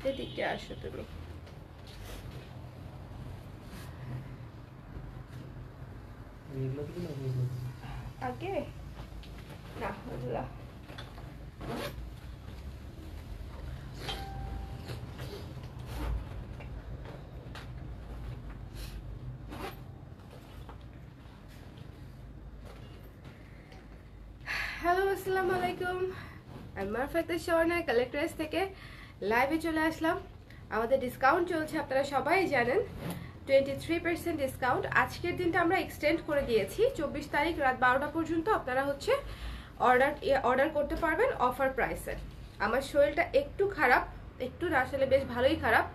এদিকে আসো তুমি। আগে না ওগুলা হ্যালো আসসালামু আলাইকুম, আমি মারফাতে স্বর্ণা কালেক্টরেস থেকে লাইভে চলে আসলাম। আমাদের ডিসকাউন্ট চলছে, আপনারা সবাই জানেন 23% ডিসকাউন্ট। আজকের দিনটা আমরা এক্সটেন্ড করে দিয়েছি 24 তারিখ রাত 12টা পর্যন্ত। আপনারা হচ্ছে অর্ডার করতে পারবেন অফার প্রাইসে। আমার শরীরটা একটু খারাপ, একটু না আসলে বেশ ভালোই খারাপ।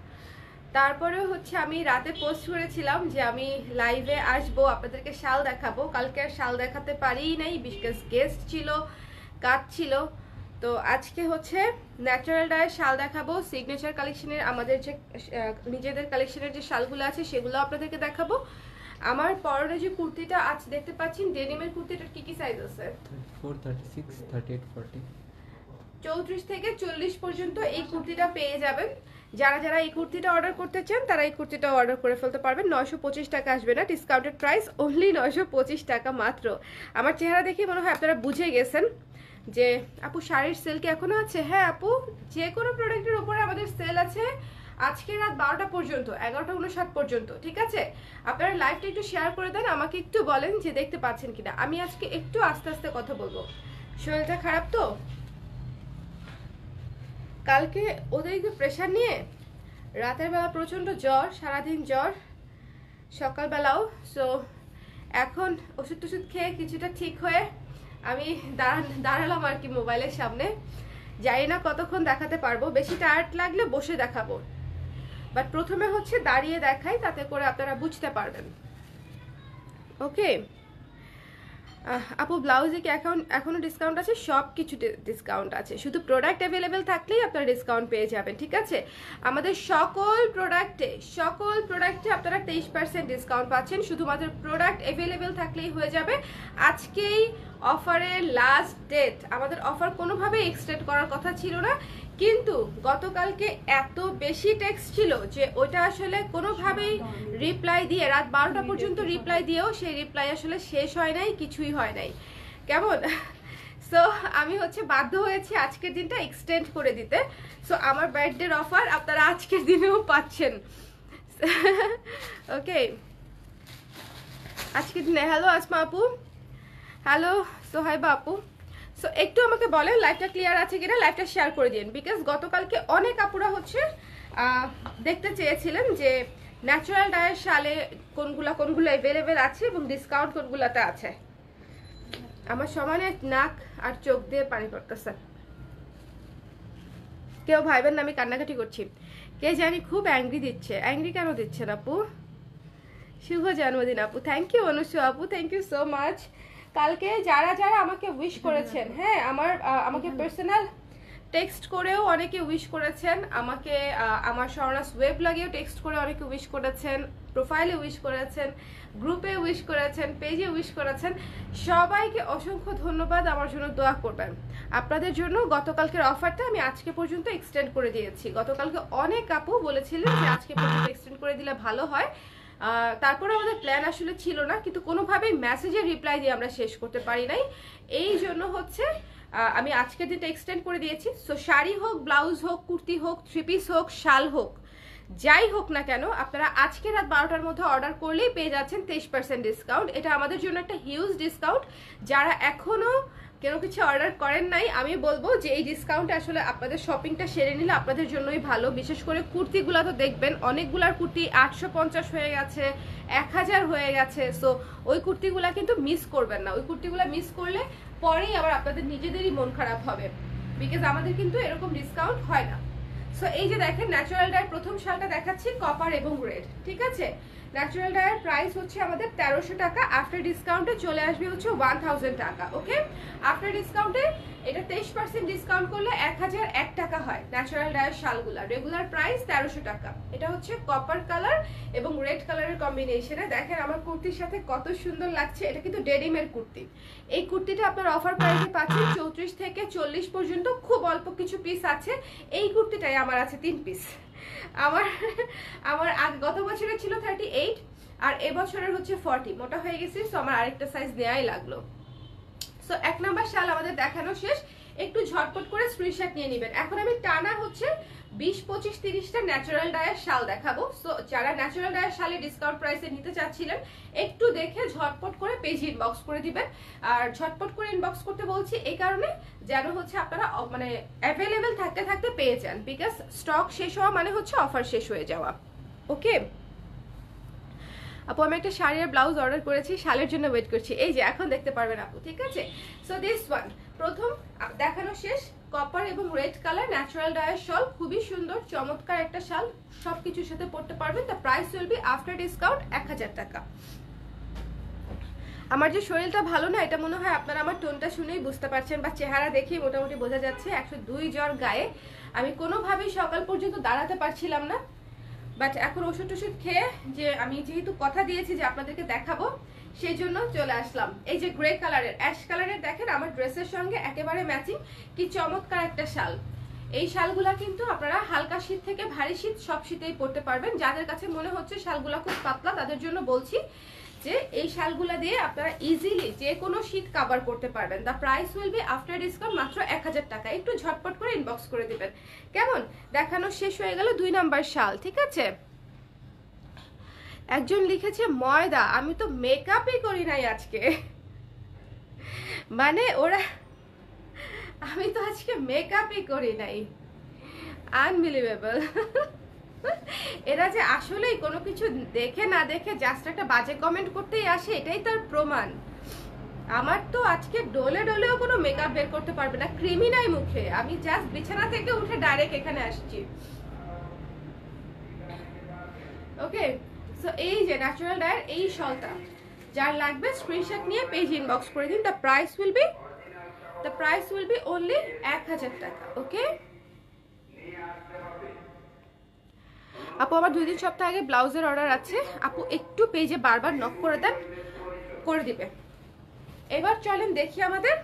তারপরেও হচ্ছে আমি রাতে পোস্ট করেছিলাম যে আমি লাইভে আসবো, আপনাদেরকে শাল দেখাবো। কালকে আর শাল দেখাতে পারিই নাই, বিকজ গেস্ট ছিল, কাজ ছিল। তো আজকে হচ্ছে ন্যাচারাল ডায়ের শাল দেখাবো, সিগনেচার কালেকশনের আমাদের যে নিজেদের কালেকশনের যে শালগুলো আছে সেগুলো আপনাদেরকে দেখাবো। আমার পরনে যে কুর্তিটা আজ দেখতে পাচ্ছেন ডেনিমের কুর্তিটার কি কি সাইজ আছে? 436, 38, 40 34 থেকে 40 পর্যন্ত এই কুর্তিটা পেয়ে যাবেন। যারা যারা এই কুর্তিটা অর্ডার করতে চান তারা এই কুর্তিটা অর্ডার করে ফেলতে পারবেন। 925 টাকা আসবে না, ডিসকাউন্টেড প্রাইস অনলি 925 টাকা মাত্র। আমার চেহারা দেখে মনে হয় আপনারা বুঝে গেছেন যে আপু শাড়ির সেল কি এখনো আছে? হ্যাঁ আপু, যে কোনো প্রোডাক্টের উপরে আমাদের সেল আছে আজকে রাত 12টা পর্যন্ত, 11:59 পর্যন্ত। ঠিক আছে, আপনারা লাইভটা একটু শেয়ার করে দেন, আমাকে একটু বলেন যে দেখতে পাচ্ছেন কিনা। আমি আজকে একটু আস্তে আস্তে কথা বলবো, শরীরটা খারাপ তো। কালকে ওদেরকে প্রেশার নিয়ে রাতের বেলা প্রচণ্ড জ্বর, সারাদিন জ্বর, সকালবেলাও। সো এখন ওষুধ টষুধ খেয়ে কিছুটা ঠিক হয়ে আমি দাঁড়ালাম আর কি মোবাইলের সামনে। জানি না কতক্ষণ দেখাতে পারবো, বেশি টায়ার্ড লাগলে বসে দেখাবো, বাট প্রথমে হচ্ছে দাঁড়িয়ে দেখাই, তাতে করে আপনারা বুঝতে পারবেন। ওকে আপু, ব্লাউজে কি এখনো ডিসকাউন্ট আছে? সব কিছু ডিসকাউন্ট আছে, শুধু প্রোডাক্ট অ্যাভেলেবেল থাকলেই আপনারা ডিসকাউন্ট পেয়ে যাবেন। ঠিক আছে, আমাদের সকল প্রোডাক্টে আপনারা 23% ডিসকাউন্ট পাচ্ছেন, শুধুমাত্র প্রোডাক্ট অ্যাভেলেবেল থাকলেই হয়ে যাবে। আজকেই অফারের লাস্ট ডেট, আমাদের অফার কোনোভাবেই এক্সটেন্ড করার কথা ছিল না, কিন্তু গতকালকে এত বেশি টেক্সট ছিল যে ওইটা আসলে কোনোভাবেই রিপ্লাই দিয়ে রাত 12টা পর্যন্ত রিপ্লাই দিয়েও সেই রিপ্লাই আসলে শেষ হয় নাই, কিছুই হয় নাই। কেমন? সো আমি হচ্ছে বাধ্য হয়েছি আজকের দিনটা এক্সটেন্ড করে দিতে। সো আমার বার্থডের অফার আপনারা আজকের দিনেও পাচ্ছেন। ওকে, আজকের দিনে হ্যালো আসমা আপু, হ্যালো সোহাইবা আপু। সো একটু আমাকে বলেন লাইভটা ক্লিয়ার আছে কিনা, লাইভটা শেয়ার করে দিন, বিকজ গতকালকে অনেক আপুরা হচ্ছে দেখতে চেয়েছিলেন যে ন্যাচারাল ডায়ের শালে কোনগুলো অ্যাভেলেবেল আছে এবং ডিসকাউন্ট কোনগুলোতে আছে। আমার সমানে নাক আর চোখ দিয়ে পানি পড়তেছে, কেউ ভাইবেন না আমি কান্নাকাটি করছি। কে জানি খুব অ্যাংরি দিচ্ছে। অ্যাংরি কেন দিচ্ছেন আপু? শুভ জন্মদিন আপু, থ্যাংক ইউ। অনুষ্য আপু, থ্যাংক ইউ সো মাচ। কালকে যারা যারা আমাকে উইশ করেছেন, হ্যাঁ আমাকে পার্সোনাল টেক্সট করেও অনেকে উইশ করেছেন, আমাকে আমার স্বর্ণাস ওয়েব লাগেও টেক্সট করে অনেকে উইশ করেছেন, প্রোফাইলে উইশ করেছেন, গ্রুপে উইশ করেছেন, পেজে উইশ করেছেন, সবাইকে অসংখ্য ধন্যবাদ। আমার জন্য দোয়া করবেন। আপনাদের জন্য গতকালকের অফারটা আমি আজকে পর্যন্ত এক্সটেন্ড করে দিয়েছি। গতকালকে অনেক আপু বলেছিলেন যে আজকে পর্যন্ত এক্সটেন্ড করে দিলে ভালো হয়, তারপরে আমাদের প্ল্যান আসলে ছিল না, কিন্তু কোনোভাবেই মেসেজের রিপ্লাই দিয়ে আমরা শেষ করতে পারি নাই, এই জন্য হচ্ছে আমি আজকের দিনটা এক্সটেন্ড করে দিয়েছি। সো শাড়ি হোক, ব্লাউজ হোক, কুর্তি হোক, থ্রি পিস হোক, শাল হোক, যাই হোক না কেন আপনারা আজকে রাত 12টার মধ্যে অর্ডার করলেই পেয়ে যাচ্ছেন 23% ডিসকাউন্ট। এটা আমাদের জন্য একটা হিউজ ডিসকাউন্ট। যারা এখনো কেন কিছু অর্ডার করেন নাই, আমি বলবো যে এই ডিসকাউন্টে আসলে আপনাদের শপিংটা সেরে নিলে আপনাদের জন্যই ভালো। বিশেষ করে কুর্তিগুলো তো দেখবেন অনেকগুলার কুর্তি 850 হয়ে গেছে, 1000 হয়ে গেছে। সো ওই কুর্তিগুলা কিন্তু মিস করবেন না, ওই কুর্তিগুলা মিস করলে পরেই আবার আপনাদের নিজেদেরই মন খারাপ হবে, বিকজ আমাদের কিন্তু এরকম ডিসকাউন্ট হয় না। সো এই যে দেখেন ন্যাচারাল ডায়ের প্রথম শালটা দেখাচ্ছি, কপার এবং রেড। ঠিক আছে, ন্যাচারাল ডায়ের প্রাইস হচ্ছে আমাদের 1300 টাকা, আফটার ডিসকাউন্টে চলে আসবে হচ্ছে 1000 টাকা। ওকে, আফটার ডিসকাউন্টে এটা 23% ডিসকাউন্ট করলে 1001 টাকা হয় ন্যাচারাল ডায়ের শালগুলা। রেগুলার প্রাইস 1300 টাকা। এটা হচ্ছে কপার কালার এবং রেড কালারের কম্বিনেশনে। দেখেন আমার কুর্তির সাথে কত সুন্দর লাগছে। এটা কিন্তু ডেনিমের কুর্তি। এই কুর্তিটা আপনার অফার প্রাইসে পাচ্ছেন 34 থেকে 40 পর্যন্ত, খুব অল্প কিছু পিস আছে। এই কুর্তিটাই আমার আছে 3 পিস। আমার গত বছরে ছিল 38 আর এবছরের হচ্ছে 40, মোটা হয়ে গেছি, সো আমার আরেকটা সাইজ নেওয়াই লাগলো। সো 1 নাম্বার শাল আমাদের দেখানো শেষ। একটু ঝটপট করে স্ক্রিনশট নিয়ে নেবেন। এখন আমি টানা হচ্ছে 20, 25, 30টা ন্যাচারাল ডায়ের শাল দেখাবো। সো যারা ন্যাচারাল ডায়ের শালে ডিসকাউন্ট প্রাইসে নিতে চাচ্ছিলেন একটু দেখে ঝটপট করে পেজ ইনবক্স করে দিবেন। আর ঝটপট করে ইনবক্স করতে বলছি এই কারণে যেন হচ্ছে আপনারা মানে অ্যাভেলেবেল থাকতে থাকতে পেয়ে যান, বিকজ স্টক শেষ হওয়া মানে হচ্ছে অফার শেষ হয়ে যাওয়া। ওকে আপু, আমি একটা শাড়ি আর ব্লাউজ অর্ডার করেছি, শালের জন্য ওয়েট করছি। এই যে এখন দেখতে পারবেন আপু, ঠিক আছে? সো দিস ওয়ান প্রথম দেখানো শেষ। কপার এবং রেড কালার ন্যাচারাল ডায়ার শাল, খুবই সুন্দর চমৎকার একটা শাল, সবকিছুর সাথে পড়তে পারবেন। The price will B after discount 1000 টাকা। আমার যে শরীরটা ভালো না, এটা মনে হয় আপনারা আমার টোনটা শুনেই বুঝতে পারছেন, বা চেহারা দেখেই মোটামুটি বোঝা যাচ্ছে। 102 জ্বর গায়ে, আমি কোনোভাবেই সকাল পর্যন্ত দাঁড়াতে পারছিলাম না। বাট এখন ওষুধ টষুধ খেয়ে, যে আমি যেহেতু কথা দিয়েছি যে আপনাদেরকে দেখাবো, সেই জন্য চলে আসলাম। এই যে গ্রে কালারের, অ্যাশ কালারের, দেখেন আমার ড্রেসের সঙ্গে একেবারে ম্যাচিং, কি চমৎকার একটা শাল। এই শালগুলা কিন্তু আপনারা হালকা শীত থেকে ভারী শীত সব শীতেই পরতে পারবেন। যাদের কাছে মনে হচ্ছে শালগুলা খুব পাতলা, তাদের জন্য বলছি যে এই শালগুলা দিয়ে আপনারা ইজিলি যে কোনো শীত কভার করতে পারবেন। The price will B after discount মাত্র 1000 টাকা। একটু ঝটপট করে ইনবক্স করে দিবেন। কেমন? দেখানো শেষ হয়ে গেল 2 নাম্বার শাল, ঠিক আছে? একজন লিখেছে ময়দা, আমি তো মেকআপই করি নাই আজকে। মানে ওরা, আমি তো আজকে মেকআপই করি নাই। আনবিলিভেবল। এরা যে আসলেই কোনো কিছু দেখে না দেখে জাস্ট একটা বাজে কমেন্ট করতেই আসে, এটাই তার প্রমাণ। আমার তো আজকে ডলে ডলেও কোনো মেকআপ বের করতে পারবে না, ক্রিমই নাই মুখে, আমি জাস্ট বিছানা থেকে উঠে ডাইরেক্ট এখানে আসছি। ওকে, সো এই যে ন্যাচারাল ডায়ার এই শলটা যার লাগবে স্ক্রিনশট নিয়ে পেজ ইনবক্স করে দিন। The price will be only 1000 টাকা। ওকে আপু, আমার 2-3 সপ্তাহ আগে ব্লাউজের অর্ডার আছে, আপু একটু পেজে বারবার নক করে দেন, করে দিবে। এবার চলেন দেখি আমাদের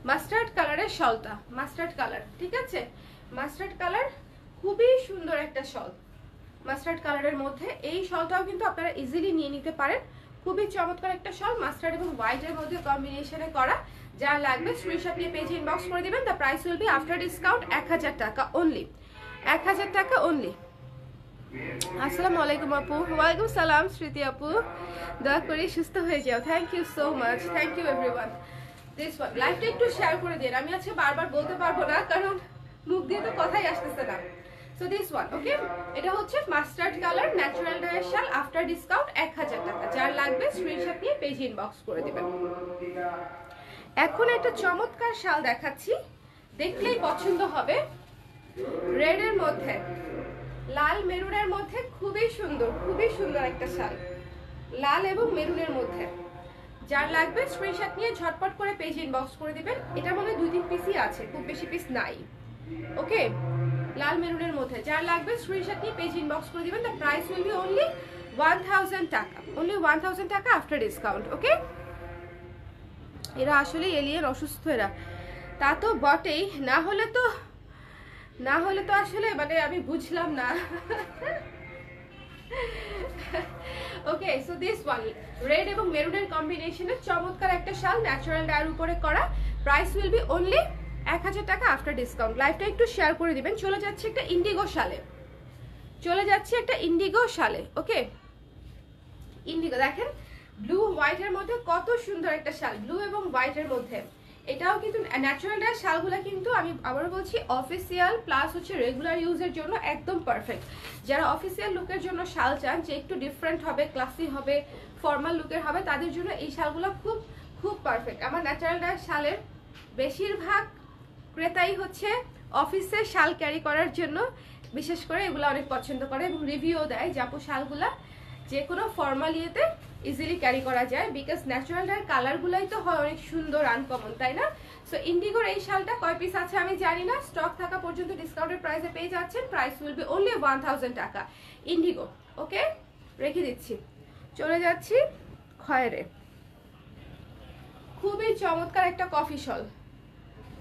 মাস্টার্ড কালারের শলটা। মাস্টার্ড কালার, ঠিক আছে? মাস্টার্ড কালার খুবই সুন্দর একটা শল। মাস্টার্ড কালারের মধ্যে এই শলটাও কিন্তু আপনারা ইজিলি নিয়ে নিতে পারেন। খুবই চমৎকার একটা শল, মাস্টার্ড এবং হোয়াইটের মধ্যে কম্বিনেশনে করা। যা লাগবে স্ক্রিনশট নিয়ে পেজে ইনবক্স করে দিবেন। The price will B after discount 1000 টাকা অনলি। 1000 টাকা অনলি। আসসালামু আলাইকুম আপু। ওয়ালাইকুম সালাম স্মৃতি আপু, দয়া করে সুস্থ হয়ে যাও। Thank you so much, thank you everyone. This one লাইভটা একটু শেয়ার করে দিন। আমি আজকে বারবার বলতে পারবো না, কারণ মুখ দিয়ে তো কথাই আসতেছে না। সো দিস ওয়ান, ওকে, এটা হচ্ছে মাস্টার্ড কালার ন্যাচারাল ডায়ার শাল, আফটার ডিসকাউন্ট 1000 টাকা। যার লাগবে স্ক্রিনশট নিয়ে পেজ ইনবক্স করে দিবেন। এখন একটা চমৎকার শাল দেখাচ্ছি, দেখলেই পছন্দ হবে। রেড এর মধ্যে, লাল মেরুনের মধ্যে, খুবই সুন্দর একটা শাল, লাল এবং মেরুনের মধ্যে। যার লাগবে স্ক্রিনশট নিয়ে ঝটপট করে পেজ ইনবক্স করে দিবেন। এটা মনে 2-3 পিসই আছে, খুব বেশি পিস নাই। ওকে, লাল মেরুনের মধ্যে যার লাগবে স্ক্রিনশট নিয়ে পেজ ইনবক্স করে দিবেন। The price will be only 1000 টাকা, অনলি 1000 টাকা আফটার ডিসকাউন্ট। ওকে, এরা আসলে এলিয়েন, অসুস্থ এরা, তা তো বটেই, না হলে তো আসলে মানে আমি বুঝলাম না। ওকে, সো দিস ওয়ান রেড এবং মেরুনের কম্বিনেশনে চমৎকার একটা শাল, ন্যাচারাল ডায়ার উপরে করা। প্রাইস উইল বি অনলি 1000 টাকা আফটার ডিসকাউন্ট। লাইভটা একটু শেয়ার করে দিবেন। চলে যাচ্ছে একটা ইন্ডিগো শালে, ওকে, ইন্ডিগো দেখেন ব্লু হোয়াইটের মধ্যে কত সুন্দর একটা শাল, ব্লু এবং হোয়াইটের মধ্যে। এটাও কিন্তু ন্যাচারাল ডায়ার শালগুলা কিন্তু আমি আবারও বলছি অফিসিয়াল প্লাস হচ্ছে রেগুলার ইউজের জন্য একদম পারফেক্ট। যারা অফিসিয়াল লুকের জন্য শাল চান, যে একটু ডিফারেন্ট হবে, ক্লাসি হবে, ফর্মাল লুকের হবে, তাদের জন্য এই শালগুলো খুব পারফেক্ট। আমার ন্যাচারাল ডায়ার শালের বেশিরভাগ ক্রেতাই হচ্ছে অফিসে শাল ক্যারি করার জন্য, বিশেষ করে এগুলো অনেক পছন্দ করে এবং রিভিউ দেয় যে আপু শালগুলা যে কোনো ফর্মাল ইয়েতে ইজিলি ক্যারি করা যায়, বিকজ ন্যাচারাল ডায়ের কালারগুলোই তো হয় অনেক সুন্দর আনকমন, তাই না? সো ইন্ডিগোর এই শালটা কয় পিস আছে আমি জানি না, স্টক থাকা পর্যন্ত ডিসকাউন্টেড প্রাইসে পেয়ে যাচ্ছেন। প্রাইস উইল বি অনলি 1000 টাকা ইন্ডিগো। ওকে, রেখে দিচ্ছি। চলে যাচ্ছি খয়েরে। খুবই চমৎকার একটা কফি শল,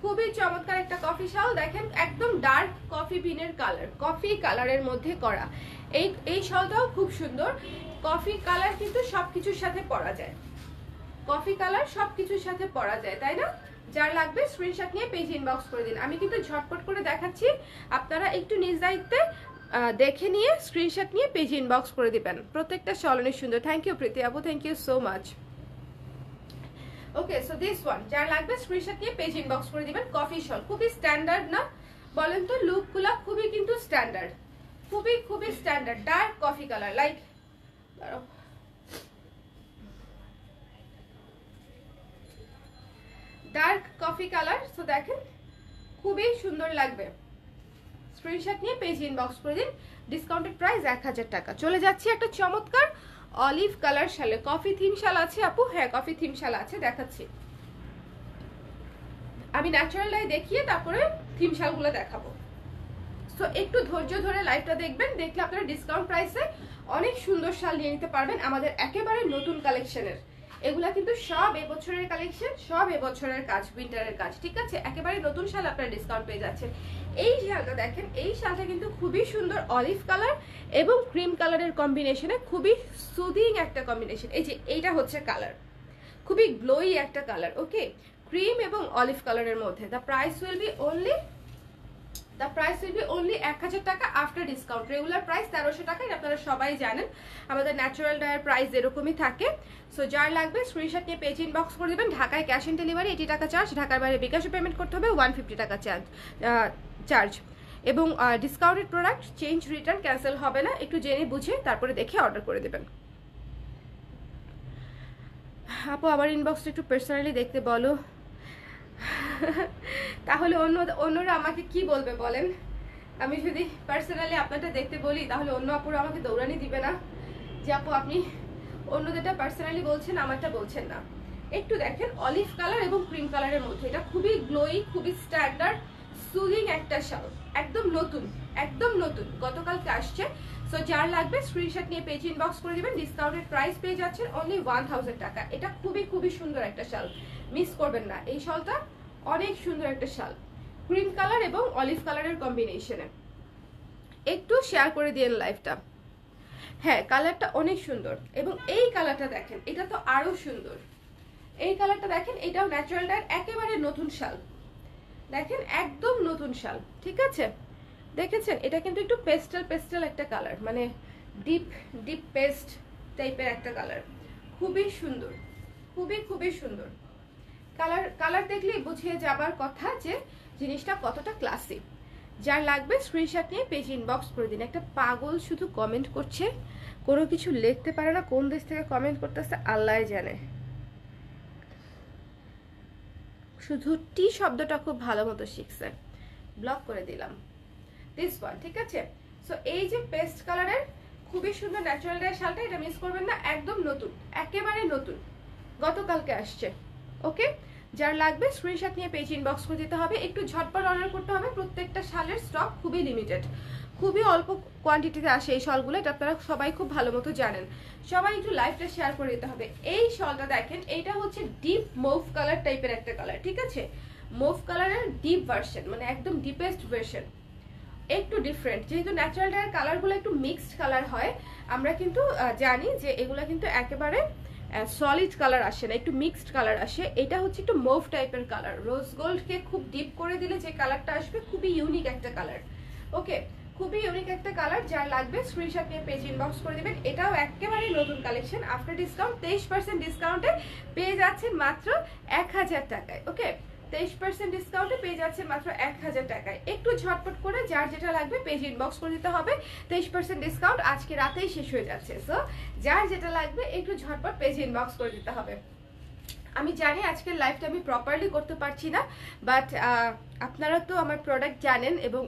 খুবই চমৎকার একটা কফি শাল। দেখেন একদম ডার্ক কফি বিনের কালার, কফি কালারের মধ্যে করা। এই শালটাও খুব সুন্দর। কফি কালার কিন্তু সবকিছুর সাথে পরা যায়, কফি কালার সবকিছুর সাথে পরা যায়, তাই না? যার লাগবে স্ক্রিনশট নিয়ে পেজ ইনবক্স করে দিন। আমি কিন্তু ঝটপট করে দেখাচ্ছি, আপনারা একটু নিজ দায়িত্বে দেখে নিয়ে স্ক্রিনশট নিয়ে পেজ ইনবক্স করে দিবেন। প্রত্যেকটা শাল অনেক সুন্দর। থ্যাংক ইউ প্রীতি আপু, thank you so much. Okay, so this one যার লাগবে স্ক্রিনশট নিয়ে পেজ ইনবক্স করে দিবেন। কফি শল খুবই স্ট্যান্ডার্ড না বলেন তো? লুকগুলো খুবই কিন্তু স্ট্যান্ডার্ড, খুবই খুবই standard. Dark coffee colour, like dark coffee colour. So দেখেন খুবই সুন্দর লাগবে। স্ক্রিনশট নিয়ে পেজ ইনবক্স করে দিন। ডিসকাউন্টেড প্রাইস 1000 টাকা। চলে যাচ্ছি একটা চমৎকার অলিভ কালার শালে। কফি থিম শাল আছে আপু? হ্যাঁ, কফি থিম শাল আছে, দেখাচ্ছি। আমি ন্যাচারাল ডাই দেখিয়ে তারপরে থিম শালগুলো দেখাবো। সো একটু ধৈর্য ধরে লাইভটা দেখবেন, দেখলে আপনারা ডিসকাউন্ট প্রাইসে অনেক সুন্দর শাল নিয়ে নিতে পারবেন আমাদের একেবারে নতুন কালেকশনের। এগুলা কিন্তু সব এবছরের কালেকশন, সব এবছরের কাজ, উইন্টারের কাজ, ঠিক আছে? একেবারে নতুন শাল আপনারা ডিসকাউন্ট পেয়ে যাচ্ছেন। এই শালটা দেখেন, এই শালটা কিন্তু খুবই সুন্দর অলিভ কালার এবং ক্রিম কালারের কম্বিনেশনে, খুবই সুদিং একটা কম্বিনেশন। এই যে এইটা হচ্ছে কালার, খুবই গ্লোই একটা কালার। ওকে, ক্রিম এবং অলিভ কালারের মধ্যে। The price will be only 1000 টাকা আফটার ডিসকাউন্ট। রেগুলার প্রাইস 1300 টাকা, এটা আপনারা সবাই জানেন। আমাদের ন্যাচারাল ডায়ের প্রাইস এরকমই থাকে। সো যার লাগবে স্ক্রিনশট নিয়ে পেজ ইনবক্স করে দেবেন। ঢাকায় ক্যাশ অন ডেলিভারি 80 টাকা চার্জ, ঢাকার বাইরে বিকাশে পেমেন্ট করতে হবে 150 টাকা চার্জ। এবং discounted product change return cancel হবে না। একটু জেনে বুঝে তারপরে দেখে অর্ডার করে দেবেন। আপু আমার ইনবক্সটা একটু পার্সোনালি দেখতে বলো। তাহলে অন্যরা আমাকে কি বলবে বলেন? আমি যদি পার্সোনালি আপনারটা দেখতে বলি তাহলে অন্য আপুরা আমাকে দৌড়ানি দিবে না যে আপু আপনি অন্যদেরটা পার্সোনালি বলছেন, আমারটা বলছেন না। একটু দেখেন অলিভ কালার এবং ক্রিম কালারের মধ্যে, এটা খুবই গ্লোই, খুবই স্ট্যান্ডার্ড সুদিং একটা শাল, একদম নতুন, একদম নতুন, গতকালকে আসছে। সো যার লাগবে স্ক্রিনশট নিয়ে পেজ ইনবক্স করে দিবেন। ডিসকাউন্টেড প্রাইস পেয়ে যাচ্ছেন অনলি 1000 টাকা। এটা খুবই খুবই সুন্দর একটা শাল, মিস করবেন না। এই শালটা অনেক সুন্দর একটা শাল, ক্রিম কালার এবং অলিভ কালারের কম্বিনেশনে। একটু শেয়ার করে দিয়েন লাইভটা। হ্যাঁ, কালারটা অনেক সুন্দর। এবং এই কালারটা দেখেন, এটা তো আরো সুন্দর। এই কালারটা দেখেন, এটাও ন্যাচারাল ডায়ের একেবারে নতুন শাল। দেখেন একদম নতুন শাল, ঠিক আছে? দেখেছেন, এটা কিন্তু একটু পেস্টেল একটা কালার, মানে ডিপ পেস্ট টাইপের একটা কালার। খুবই সুন্দর, খুবই খুবই সুন্দর কালার দেখলেই বুঝিয়ে যাবার কথা যে জিনিসটা কতটা ক্লাসি। যার লাগবে স্ক্রিনশট নিয়ে পেজ ইনবক্স করে দিন। একটা পাগল শুধু কমেন্ট করছে, কোনো কিছু লিখতে পারে না, কোন দেশ থেকে কমেন্ট করতেছে আল্লাহ জানে। শুধু টি শব্দটা খুব ভালো মতো শিখছে, ব্লক করে দিলাম। দিস ওয়ান, ঠিক আছে? সো এই যে পেস্ট কালারের খুবই সুন্দর ন্যাচারাল ডাই শালটা, এটা মিস করবেন না, একদম নতুন, একেবারে নতুন, গতকালকে আসছে। ওকে, যার লাগবে স্ক্রিনশট নিয়ে পেজ ইনবক্স করে দিতে হবে। একটু ঝটপট অর্ডার করতে হবে, প্রত্যেকটা শালের স্টক খুবই লিমিটেড, খুবই অল্প কোয়ান্টিটিতে আসে এই শালগুলো, এটা আপনারা সবাই খুব ভালো মতো জানেন। সবাই একটু লাইভটা শেয়ার করে দিতে হবে। এই শালটা দেখেন, এইটা হচ্ছে ডিপ মুভ কালার টাইপের একটা কালার, ঠিক আছে? মুভ কালারের ডিপ ভার্সন, মানে একদম ডিপেস্ট ভার্সন, একটু ডিফারেন্ট। যেহেতু ন্যাচারাল ডায়ের কালারগুলো একটু মিক্সড কালার হয়, আমরা কিন্তু জানি যে এগুলো কিন্তু একেবারে সলিড কালার আসে না, একটু মিক্সড কালার আসে। এটা হচ্ছে একটু মুভ টাইপের কালার, রোজ গোল্ডকে খুব ডিপ করে দিলে যে কালারটা আসবে, খুবই ইউনিক একটা কালার। ওকে, খুবই ইউনিক একটা কালার। যার লাগবে স্ক্রিনশট নিয়ে পেজ ইনবক্স করে দিবেন। এটাও একেবারে নতুন কালেকশন, আফটার ডিসকাউন্ট 23% ডিসকাউন্টে পেয়ে যাচ্ছেন মাত্র 1000 টাকায়। ওকে, 23% ডিসকাউন্টে পেয়ে যাচ্ছে মাত্র 1000 টাকায়। একটু ঝটপট করে যার যেটা লাগবে পেজ ইনবক্স করে দিতে হবে। 23% ডিসকাউন্ট আজকে রাতেই শেষ হয়ে যাচ্ছে। সো যার যেটা লাগবে একটু ঝটপট পেজ ইনবক্স করে দিতে হবে। আমি জানি আজকের লাইভটা আমি প্রপারলি করতে পারছি না, বাট আপনারা তো আমার প্রোডাক্ট জানেন এবং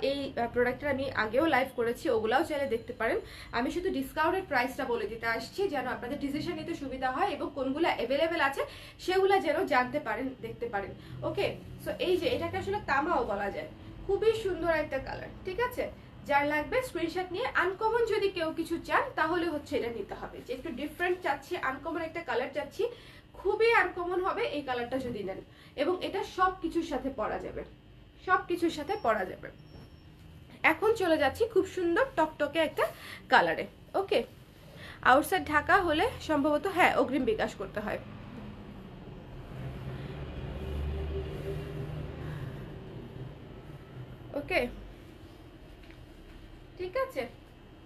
এই প্রোডাক্টের আমি আগেও লাইভ করেছি, ওগুলাও চাইলে দেখতে পারেন। আমি শুধু ডিসকাউন্টের প্রাইসটা বলে দিতে আসছি যেন আপনাদের ডিসিশন নিতে সুবিধা হয় এবং কোনগুলো অ্যাভেলেবেল আছে সেগুলো যেন জানতে পারেন, দেখতে পারেন। ওকে, সো এই যে এটাকে আসলে তামাও বলা যায়, খুবই সুন্দর একটা কালার, ঠিক আছে? যার লাগবে স্ক্রিনশট নিয়ে, আনকমন যদি কেউ কিছু চান তাহলে হচ্ছে এটা নিতে হবে, যে একটু ডিফারেন্ট চাচ্ছি, আনকমন একটা কালার চাচ্ছি, খুবই আনকমন হবে এই কালারটা যদি নেন, এবং এটা সব কিছুর সাথে পরা যাবে, সব কিছুর সাথে পরা যাবে। এখন চলে যাচ্ছি খুব সুন্দর টকটকে একটা কালারে। ওকে, আউটসাইড ঢাকা হলে সম্ভবত হ্যাঁ অগ্রিম বিকাশ করতে হয়। ওকে, ঠিক আছে।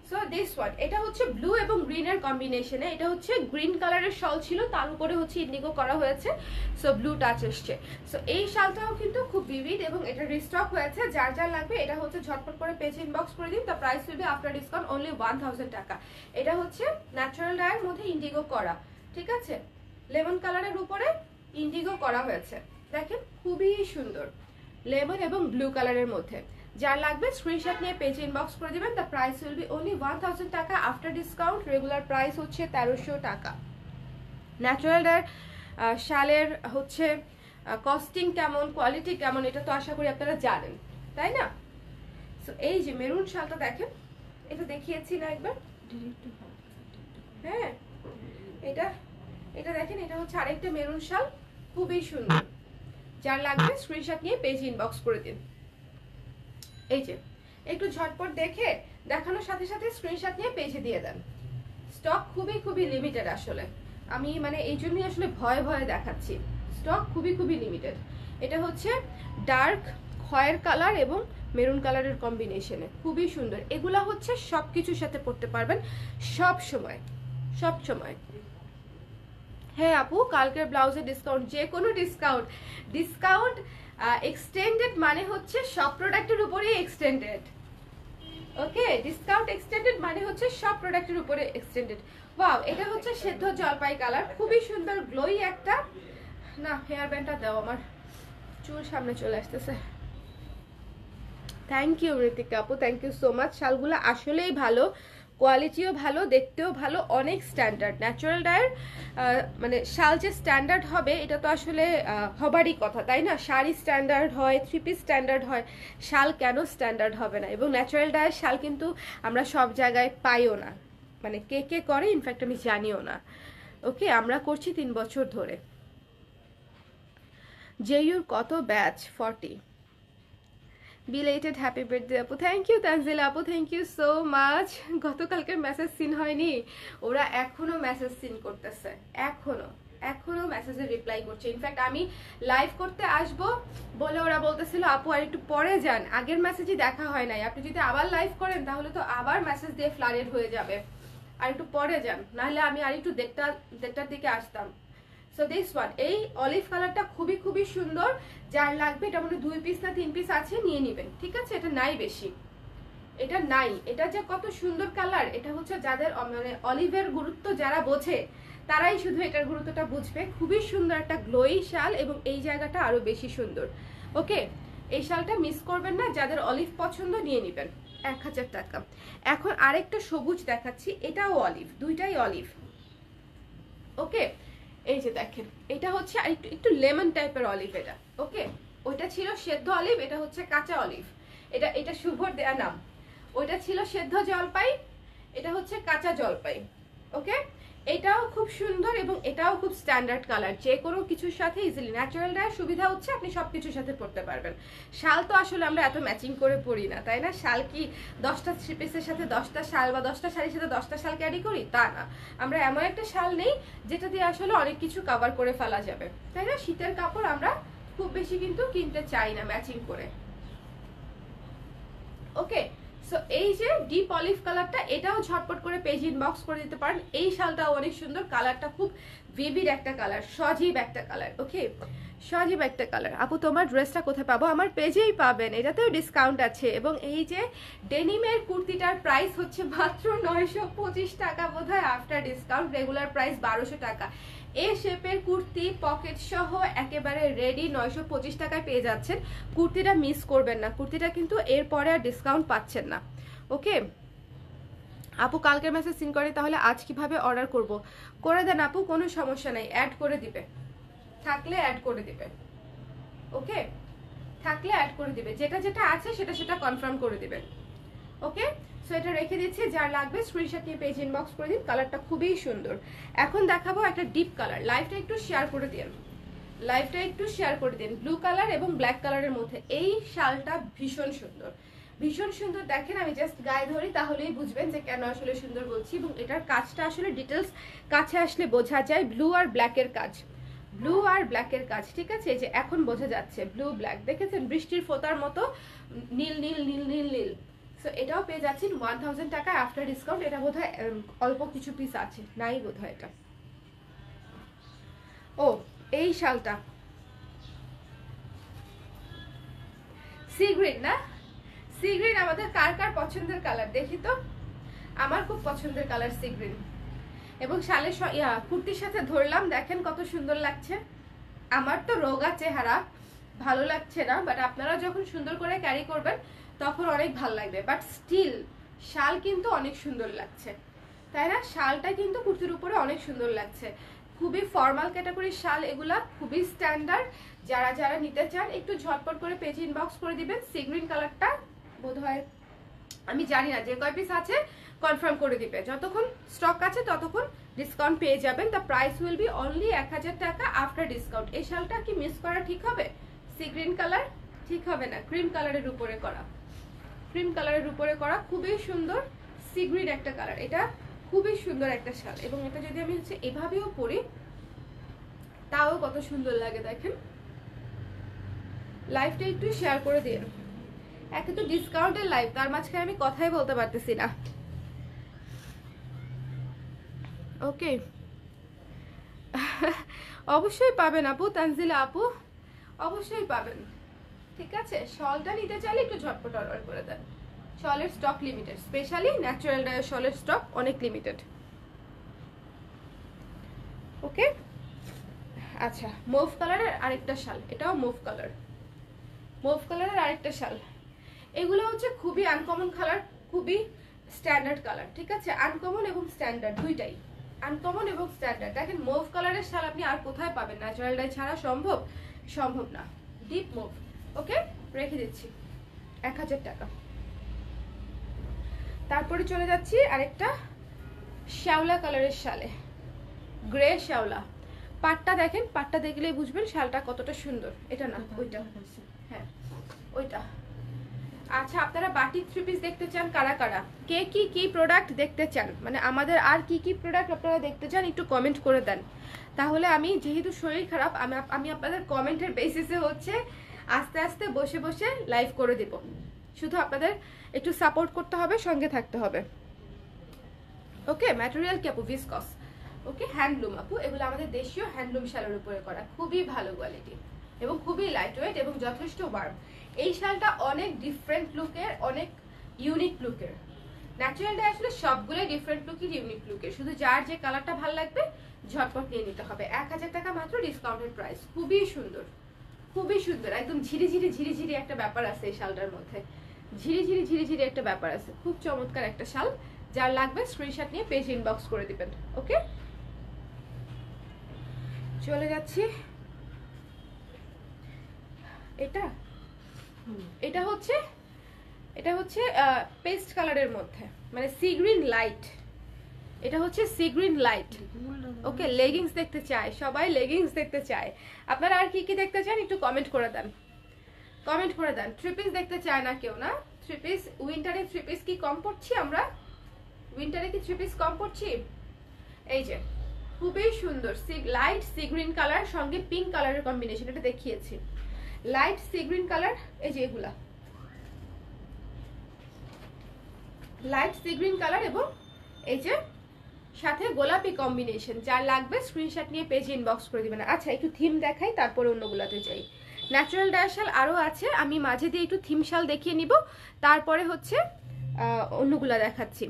সো দিস ওয়ান, এটা হচ্ছে ব্লু এবং গ্রিনের কম্বিনেশনে, এটা হচ্ছে গ্রিন কালারের শাল ছিল, তার উপরে হচ্ছে ইন্ডিগো করা হয়েছে, সো ব্লু টাচ এসছে। সো এই শালটাও কিন্তু খুব ভিভিড এবং এটা রিস্টক হয়েছে, যার যার লাগবে এটা হচ্ছে ঝটপট করে পেজ ইনবক্স করে দিন। The price will B after discount only 1000 টাকা। এটা হচ্ছে ন্যাচারাল ডায়ের মধ্যে ইন্ডিগো করা, ঠিক আছে? লেমন কালারের উপরে ইন্ডিগো করা হয়েছে, দেখেন খুবই সুন্দর, লেমন এবং ব্লু কালারের মধ্যে। যার লাগবে স্ক্রিনশট নিয়ে পেজ ইনবক্স করে দিবেন। The price will be only 1000 টাকা আফটার ডিসকাউন্ট। রেগুলার প্রাইস হচ্ছে 1300 টাকা। ন্যাচারাল ডায়ের শালের হচ্ছে কস্টিং কেমন, কোয়ালিটি কেমন, এটা তো আশা করি আপনারা জানেন, তাই না? সো এই যে মেরুন শালটা দেখেন, এটা দেখিয়েছি না একবার? হ্যাঁ, এটা দেখেন, এটা হচ্ছে আরেকটা মেরুন শাল, খুবই সুন্দর। যার লাগবে স্ক্রিনশট নিয়ে পেজ ইনবক্স করে দিন। এই যে একটু ঝটপট দেখে দেখানোর সাথে সাথে স্ক্রিনশট নিয়ে পেজে দিয়ে দেন। স্টক খুবই খুবই লিমিটেড, আসলে আমি মানে এই জন্যই আসলে ভয়ে ভয়ে দেখাচ্ছি, স্টক খুবই খুবই লিমিটেড। এটা হচ্ছে ডার্ক খয়ের কালার এবং মেরুন কালারের কম্বিনেশনে, খুবই সুন্দর। এগুলা হচ্ছে সব কিছুর সাথে পড়তে পারবেন সব সময়, সব সময়। হ্যাঁ আপু, কালকের ব্লাউজের ডিসকাউন্ট, যে কোনো ডিসকাউন্ট এক্সটেন্ডেড মানে হচ্ছে সব প্রোডাক্টের উপরেই এক্সটেন্ডেড। ওকে, ডিসকাউন্ট এক্সটেন্ডেড মানে হচ্ছে সব প্রোডাক্টের উপরে এক্সটেন্ডেড। ওয়াও, এটা হচ্ছে সেদ্ধ জলপাই কালার, খুবই সুন্দর গ্লোই একটা। না, হেয়ার ব্যান্ডটা দাও, আমার চুল সামনে চলে আসতেছে। থ্যাংক ইউ ঋতিকা আপু, থ্যাংক ইউ সো মাচ। শালগুলো আসলেই ভালো, কোয়ালিটিও ভালো, দেখতেও ভালো, অনেক স্ট্যান্ডার্ড। ন্যাচারাল ডায়ের মানে শাল যে স্ট্যান্ডার্ড হবে এটা তো আসলে হবারই কথা, তাই না? শাড়ি স্ট্যান্ডার্ড হয়, থ্রি পিস স্ট্যান্ডার্ড হয়, শাল কেন স্ট্যান্ডার্ড হবে না? এবং ন্যাচারাল ডায়ের শাল কিন্তু আমরা সব জায়গায় পাইও না, মানে কে কে করে ইনফ্যাক্ট আমি জানিও না। ওকে, আমরা করছি 3 বছর ধরে। জেইউর কত ব্যাচ? 40। বিলেটেড হ্যাপি বার্থডে আপু, থ্যাংক ইউ তানজিলা আপু, থ্যাংক ইউ সো মাচ। গতকালকের মেসেজ সিন হয়নি, ওরা এখনো মেসেজ সিন করতেছে, এখনো মেসেজের রিপ্লাই করছে। ইনফ্যাক্ট আমি লাইভ করতে আসবো বলে ওরা বলতেছিল আপু আর একটু পরে যান, আগের মেসেজই দেখা হয় নাই, আপনি যদি আবার লাইভ করেন তাহলে তো আবার মেসেজ দিয়ে ফ্লাডেড হয়ে যাবে, আর একটু পরে যান, নাহলে আমি আর একটু দেড়টার দিকে আসতাম। সো দিস ওয়ান, এই অলিভ কালারটা খুবই খুবই সুন্দর। যার লাগবে, এটা মানে 2 পিস না 3 পিস আছে, নিয়ে নেবেন, ঠিক আছে? এটা নাই বেশি, এটা নাই। এটা যে কত সুন্দর কালার, এটা হচ্ছে যাদের মানে অলিভের গুরুত্ব যারা বোঝে তারাই শুধু এটার গুরুত্বটা বুঝবে। খুবই সুন্দর একটা গ্লোই শাল এবং এই জায়গাটা আরো বেশি সুন্দর। ওকে, এই শালটা মিস করবেন না, যাদের অলিভ পছন্দ নিয়ে নেবেন, 1000 টাকা। এখন আরেকটা সবুজ দেখাচ্ছি, এটাও অলিভ, দুইটাই অলিভ। ওকে, এই যে দেখেন, এটা হচ্ছে একটু লেমন টাইপের অলিভ এটা। ওকে, ওইটা ছিল সেদ্ধ অলিভ, এটা হচ্ছে কাঁচা অলিভ। এটা শুভর দেয়া নাম। ওইটা ছিল সেদ্ধ জলপাই, এটা হচ্ছে কাঁচা জলপাই। ওকে, এটাও খুব সুন্দর এবং এটাও খুব স্ট্যান্ডার্ড কালার, যে কোনো কিছুর সাথে ইজিলি। ন্যাচারাল ডায়ের সুবিধা হচ্ছে আপনি সব কিছুর সাথে পরতে পারবেন। শাল তো আসলে আমরা এত ম্যাচিং করে পরি না, তাই না? শাল কি 10টা থ্রি পিসের সাথে 10টা শাল বা 10টা শাড়ির সাথে 10টা শাল ক্যারি করি? তা না, আমরা এমন একটা শাল নেই যেটা দিয়ে আসলে অনেক কিছু কভার করে ফেলা যাবে, তাই না? শীতের কাপড় আমরা খুব বেশি কিন্তু কিনতে চাই না ম্যাচিং করে। ওকে, সো এই যে ডিপ অলিভ কালারটা, এটাও ঝটপট করে পেজ ইনবক্স করে দিতে পারেন। এই শালটাও অনেক সুন্দর, কালারটা খুব ভিভিড একটা কালার, সজীব একটা কালার। ওকে, সজীব একটা কালার। আপু তোমার ড্রেসটা কোথায় পাবো? আমার পেজেই পাবেন, এটাতেও ডিসকাউন্ট আছে। এবং এই যে ডেনিমের কুর্তিটার প্রাইস হচ্ছে মাত্র 925 টাকা বোধহয় আফটার ডিসকাউন্ট, রেগুলার প্রাইস 1200 টাকা। এই শেপের কুর্তি পকেট সহ একেবারে রেডি 925 টাকায় পেয়ে যাচ্ছেন। কুর্তিটা মিস করবেন না, কুর্তিটা কিন্তু এরপরে আর ডিসকাউন্ট পাচ্ছেন না। ওকে আপু কালকের মেসেজ সিন করে, তাহলে আজ কিভাবে অর্ডার করব? করে দেন আপু, কোনো সমস্যা নাই, অ্যাড করে দিবে, থাকলে অ্যাড করে দিবে। ওকে, থাকলে অ্যাড করে দিবে, যেটা যেটা আছে সেটা সেটা কনফার্ম করে দিবে। ওকে, সো এটা রেখে দিচ্ছি, যার লাগবে স্ক্রিনশট নিয়ে পেজ ইনবক্স করে দিন। কালারটা খুবই সুন্দর। এখন দেখাবো একটা ডিপ কালার, লাইভটা একটু শেয়ার করে দিন, লাইভটা একটু শেয়ার করে দিন। ব্লু কালার এবং ব্ল্যাক কালারের মধ্যে এই শালটা ভীষণ সুন্দর, ভীষণ সুন্দর। দেখেন আমি জাস্ট গায়ে ধরি তাহলেই বুঝবেন যে কেন আসলে সুন্দর বলছি। এবং এটার কাজটা আসলে ডিটেলস কাছে আসলে বোঝা যায়, ব্লু আর ব্ল্যাকের কাজ, ব্লু আর ব্ল্যাকের কাজ, ঠিক আছে? এই যে এখন বোঝা যাচ্ছে ব্লু ব্ল্যাক, দেখেছেন বৃষ্টির ফোঁটার মতো নীল নীল নীল নীল নীল। সো এটাও পেয়ে যাচ্ছেন 1000 টাকা আফটার ডিসকাউন্ট। এটা বোধহয় অল্প কিছু পিস আছে, নাই বোধহয় এটা। ও এই শালটা সি গ্রিন না? সি গ্রিন আমাদের কার কার পছন্দের কালার দেখি তো। আমার খুব পছন্দের কালার সি গ্রিন। এবং শালের কুর্তির সাথে ধরলাম, দেখেন কত সুন্দর লাগছে। আমার তো রোগা চেহারা, ভালো লাগছে না, বাট আপনারা যখন সুন্দর করে ক্যারি করবেন তখন অনেক ভালো লাগবে। বাট স্টিল শাল কিন্তু অনেক সুন্দর লাগছে, তাই না? শালটা কিন্তু কুর্তির উপরে অনেক সুন্দর লাগছে। খুবই ফর্মাল ক্যাটাগরির শাল এগুলা, খুবই স্ট্যান্ডার্ড। যারা যারা নিতে চান একটু ঝটপট করে পেজ ইনবক্স করে দিবেন। সি গ্রিন কালারটা বোধহয় আমি জানি না, যে কয় পিস আছে কনফার্ম করে দিবে। যতক্ষণ স্টক আছে ততক্ষণ ডিসকাউন্ট পেয়ে যাবেন। The price will be only 1000 টাকা আফটার ডিসকাউন্ট। এই শালটা কি মিস করা ঠিক হবে? সি গ্রিন কালার ঠিক হবে না, ক্রিম কালারের উপরে করা, ক্রিম কালারের উপরে করা খুবই সুন্দর সি গ্রিন একটা কালার। এটা খুবই সুন্দর একটা শাল। এবং এটা যদি আমি হচ্ছে এভাবেও পরি তাও কত সুন্দর লাগে, দেখেন। লাইভটা একটু শেয়ার করে দিন। একে তো ডিসকাউন্টের লাইভ, তার মাঝখানে আমি কথাই বলতে পারতেছি না। ওকে অবশ্যই পাবেন আপু, তানজিলা আপু অবশ্যই পাবেন, ঠিক আছে? শলটা নিতে চাইলে একটু ঝটপট অর্ডার করে দেন। শলের স্টক লিমিটেড, স্পেশালি ন্যাচারাল ডায়ের শলের স্টক অনেক লিমিটেড। ওকে আচ্ছা, মুভ কালারের আরেকটা শাল, এটাও মুভ কালার, মুভ কালারের আরেকটা শাল। এগুলো হচ্ছে খুবই আনকমন কালার, খুবই স্ট্যান্ডার্ড কালার, ঠিক আছে? আনকমন এবং স্ট্যান্ডার্ড দুইটাই, আনকমন এবং স্ট্যান্ডার্ড। দেখেন মুভ কালারের শাল আপনি আর কোথায় পাবেন? ন্যাচারাল ডাই ছাড়া সম্ভব? সম্ভব না। Deep move. ওকে রেখে দিচ্ছি 1000 টাকা। তারপরে চলে যাচ্ছি আরেকটা শ্যাওলা কালারের শালে, গ্রে শ্যাওলা। পাটটা দেখেন, পাটটা দেখলেই বুঝবেন শালটা কতটা সুন্দর। এটা না, ওইটা, হ্যাঁ ওইটা। আচ্ছা, আপনারা বাটিক থ্রি পিস দেখতে চান কারা কারা? কে কি কি প্রোডাক্ট দেখতে চান, মানে আমাদের আর কি কি প্রোডাক্ট আপনারা দেখতে চান একটু কমেন্ট করে দেন। তাহলে আমি, যেহেতু শরীর খারাপ, আমি আপনাদের কমেন্টের বেসিসে হচ্ছে আস্তে আস্তে বসে বসে লাইভ করে দিব। শুধু আপনাদের একটু সাপোর্ট করতে হবে, সঙ্গে থাকতে হবে। ওকে ম্যাটেরিয়াল কি আপু? ভিসকস। ওকে হ্যান্ডলুম আপু, এগুলো আমাদের দেশীয় হ্যান্ডলুম শালের উপরে করা, খুবই ভালো কোয়ালিটি এবং খুবই লাইট ওয়েট এবং যথেষ্ট ওয়ার্ম। এই শালটা অনেক ডিফারেন্ট লুকের, অনেক ইউনিক লুকের। ন্যাচারালটা আসলে সবগুলো ডিফারেন্ট লুকের, ইউনিক লুকের। শুধু যার যে কালারটা ভালো লাগবে ঝটপট নিয়ে নিতে হবে। 1000 টাকা মাত্র ডিসকাউন্টেড প্রাইস। খুবই সুন্দর, খুবই সুন্দর, একদম ঝিরিঝিরি ঝিরিঝিরি একটা ব্যাপার আছে এই শালটার মধ্যে, ঝিরিঝিরি ঝিরিঝিরি একটা ব্যাপার আছে। খুব চমৎকার একটা শাল। যার লাগবে স্ক্রিনশট নিয়ে পেজ ইনবক্স করে দিবেন। ওকে চলে যাচ্ছি। এটা হচ্ছে পেস্ট কালারের মধ্যে, মানে সি গ্রিন লাইট। এটা হচ্ছে সি গ্রিন লাইট। ওকে লেগিংস দেখতে চায় সবাই, লেগিংস দেখতে চায়। আপনারা আর কি কি দেখতে চান একটু কমেন্ট করে দেন, কমেন্ট করে দেন। থ্রি পিস দেখতে চায় না কেউ? না থ্রি পিস, উইন্টারে থ্রি পিস কি কম পড়ছি আমরা? উইন্টারে কি থ্রি পিস কম পড়ছি? এই যে খুবই সুন্দর লাইট সি গ্রিন কালার সঙ্গে পিঙ্ক কালারের কম্বিনেশন, এটা দেখিয়েছি। লাইট সি গ্রিন কালার, এই যে এগুলা লাইট সি গ্রিন কালার এবং এই যে সাথে গোলাপি কম্বিনেশন, যার লাগবে স্ক্রিনশট নিয়ে পেজে ইনবক্স করে দিবেন। আচ্ছা একটু থিম দেখাই, তারপরে অন্যগুলোতে যাই। ন্যাচারাল ডায়ার শাল আরও আছে, আমি মাঝে দিয়ে একটু থিম শাল দেখিয়ে নিব, তারপরে হচ্ছে অন্যগুলা দেখাচ্ছি।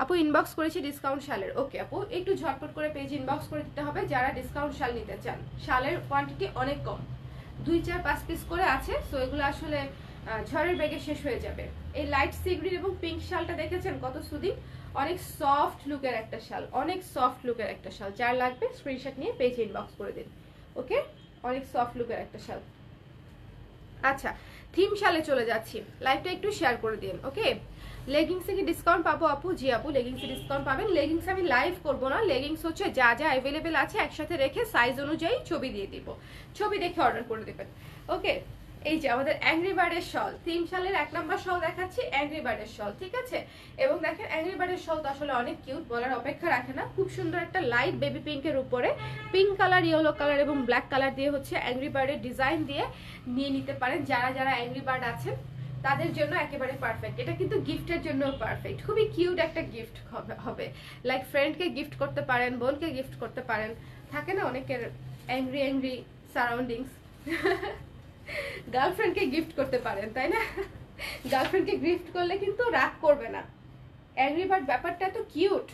আপু ইনবক্স করেছি ডিসকাউন্ট শালের। ওকে আপু, একটু ঝটপট করে পেজ ইনবক্স করে দিতে হবে যারা ডিসকাউন্ট শাল নিতে চান। শালের কোয়ান্টিটি অনেক কম, 2-4-5 পিস করে আছে, সো এগুলো আসলে ঝড়ের বেগে শেষ হয়ে যাবে। এই লাইট সি গ্রিন এবং পিঙ্ক শালটা দেখেছেন কত সুদিং, অনেক সফট লুকের একটা শাল, অনেক সফট লুকের একটা শাল, যার লাগবে স্ক্রিনশট নিয়ে পেজে ইনবক্স করে দিন। ওকে, অনেক সফট লুকের একটা শাল। আচ্ছা থিম শালে চলে যাচ্ছি, লাইভটা একটু শেয়ার করে দিন। ওকে, লেগিংসে কি ডিসকাউন্ট পাবো আপু? জি আপু, লেগিংসে ডিসকাউন্ট পাবেন। লেগিংস আমি লাইভ করবো না, লেগিংস হচ্ছে যা যা অ্যাভেলেবেল আছে একসাথে রেখে সাইজ অনুযায়ী ছবি দিয়ে দিব, ছবি দেখে অর্ডার করে দেবেন। ওকে, এই যে আমাদের অ্যাংরি বার্ডের শল, থিম শালের 1 নম্বর শল দেখাচ্ছি, অ্যাংরি বার্ডের শল, ঠিক আছে। এবং দেখেন অ্যাংরি বার্ডের শল তো আসলে অনেক কিউট, বলার অপেক্ষা রাখে না। খুব সুন্দর একটা লাইট বেবি পিঙ্কের উপরে পিঙ্ক কালার, ইয়েলো কালার এবং ব্ল্যাক কালার দিয়ে হচ্ছে অ্যাংরি বার্ডের ডিজাইন দিয়ে নিয়ে নিতে পারেন। যারা যারা অ্যাংরি বার্ড আছেন তাদের জন্য একেবারে পারফেক্ট। এটা কিন্তু গিফটের জন্য পারফেক্ট, খুবই কিউট একটা গিফট হবে। লাইক ফ্রেন্ডকে গিফট করতে পারেন, বোনকে গিফট করতে পারেন, থাকে না অনেকের অ্যাংরি অ্যাংরি সারাউন্ডিংস, গার্লফ্রেন্ডকে গিফট করতে পারেন, তাই না? গার্লফ্রেন্ডকে গিফট করলে কিন্তু রাগ করবে না। অ্যাংরি বার্ড ব্যাপারটা এত কিউট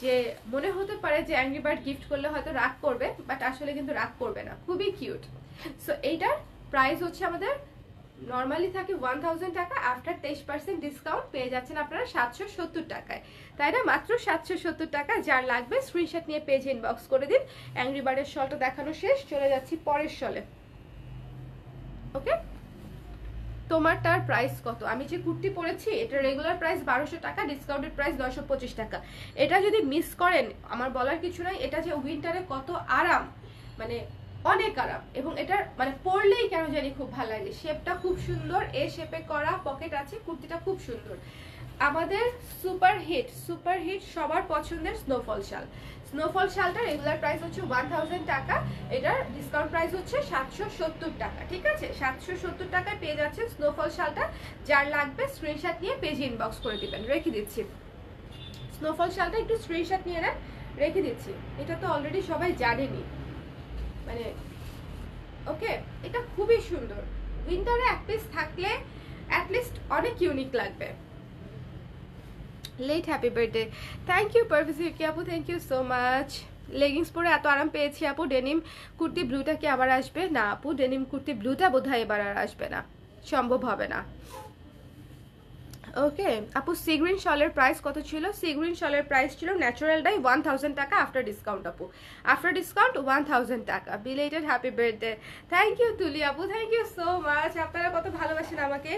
যে মনে হতে পারে যে অ্যাংরি বার্ড গিফট করলে হয়তো রাগ করবে, বাট আসলে কিন্তু রাগ করবে না, খুবই কিউট। সো এইটার প্রাইস হচ্ছে আমাদের নর্মালি থাকে 1000 টাকা, আফটার 23% ডিসকাউন্ট পেয়ে যাচ্ছেন আপনারা 770 টাকায়, তাই না? মাত্র 770 টাকা। যার লাগবে স্ক্রিনশট নিয়ে পেজে ইনবক্স করে দিন। অ্যাংরি বার্ডের শলটা দেখানো শেষ, চলে যাচ্ছি পরের শলে। ওকে, তোমারটার প্রাইস কত? আমি যে কুর্তি পরেছি এটা রেগুলার প্রাইস 1200 টাকা, ডিসকাউন্টেড প্রাইস 925 টাকা। এটা যদি মিস করেন আমার বলার কিছু নাই, এটা যে উইন্টারে কত আরাম, মানে অনেক আরাম। এবং এটার মানে পরলেই কেন জানি খুব ভালো লাগে, শেপটা খুব সুন্দর, এ শেপে করা, পকেট আছে, কুর্তিটা খুব সুন্দর। আমাদের সুপার হিট সবার পছন্দের স্নোফল শাল। স্নোফল শালটা রেগুলার প্রাইস হচ্ছে 1000 টাকা, এটার ডিসকাউন্ট প্রাইস হচ্ছে 770 টাকা, ঠিক আছে। 770 টাকায় পেয়ে যাচ্ছেন স্নোফল শালটা। যার লাগবে স্ক্রিনশট নিয়ে পেজে ইনবক্স করে দিবেন, রেখে দিচ্ছি। স্নোফল শালটা একটু স্ক্রিনশট নিয়ে নেন, রেখে দিচ্ছি। এটা তো অলরেডি সবাই জানেনি, মানে ওকে, এটা খুবই সুন্দর। উইন্টারে এক পিস থাকলে অ্যাটলিস্ট অনেক ইউনিক লাগবে। Late happy birthday, thank you Parvezi আপু, thank you so much. Leggings পরে এত আরাম পেয়েছি আপু। ডেনিম কুর্তি ব্লুটা কি আবার আসবে? না আপু, ডেনিম কুর্তি ব্লুটা বোধহয় এবার আর আসবে না, সম্ভব হবে না। ওকে আপু, সি গ্রিন শলের প্রাইস কত ছিল? সি গ্রিন শলের প্রাইস ছিল ন্যাচারাল ডাই 1000 টাকা, আফটার ডিসকাউন্ট আপু, আফটার ডিসকাউন্ট 1000 টাকা। Belated happy birthday, thank you Tuli আপু, থ্যাংক ইউ সো মাচ। আপনারা কত ভালোবাসেন আমাকে,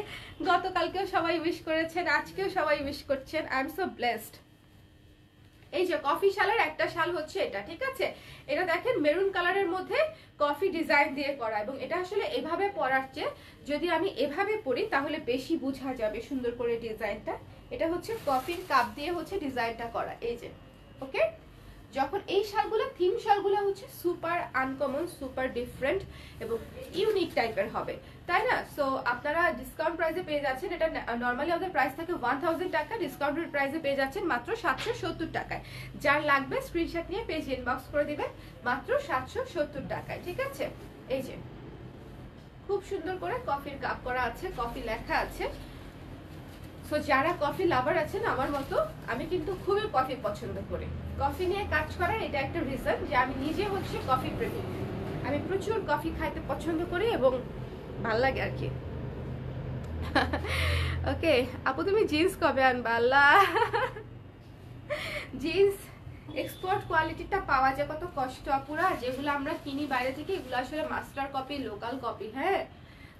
গতকালকেও সবাই উইশ করেছেন, আজকেও সবাই উইশ করছেন, আই এম সো ব্লেসড। এই যে কফি শালের একটা শাল হচ্ছে এটা, ঠিক আছে। এটা দেখেন মেরুন কালারের মধ্যে কফি ডিজাইন দিয়ে করা, এবং এটা আসলে এভাবে পরার চেয়ে যদি আমি এভাবে পরি তাহলে বেশি বোঝা যাবে সুন্দর করে ডিজাইনটা। এটা হচ্ছে কফির কাপ দিয়ে হচ্ছে ডিজাইনটা করা, এই যে। ওকে, যখন এই শালগুলো থিম শালগুলো হচ্ছে সুপার আনকমন, সুপার ডিফারেন্ট এবং ইউনিক টাইপের হবে, তাই না? সো আপনারা ডিসকাউন্ট প্রাইসে পেয়ে যাচ্ছেন। এটা নর্মালি আমাদের প্রাইস থাকে 1000 টাকা, ডিসকাউন্টেড প্রাইসে পেয়ে যাচ্ছেন মাত্র 770 টাকায়। যার লাগবে স্ক্রিনশট নিয়ে পেজ ইনবক্স করে দিবেন, মাত্র 770 টাকায়, ঠিক আছে। এই যে খুব সুন্দর করে কফির কাপ করা আছে, কফি লেখা আছে। সো যারা কফি লাভার আছেন আমার মতো, আমি কিন্তু খুবই কফি পছন্দ করি। কফি নিয়ে কাজ করার এটা একটা রিজন যে আমি নিজে হচ্ছে কফি প্রেমী। আমি প্রচুর কফি খাইতে পছন্দ করি এবং ভাল লাগে আর কি। ওকে আপু, তুমি জিন্স কবে আনবা? আল্লাহ, জিন্স এক্সপোর্ট কোয়ালিটিটা পাওয়া যায় কত কষ্ট আপুরা। যেগুলো আমরা কিনি বাইরে থেকে এগুলো আসলে মাস্টার কপি, লোকাল কপি, হ্যাঁ।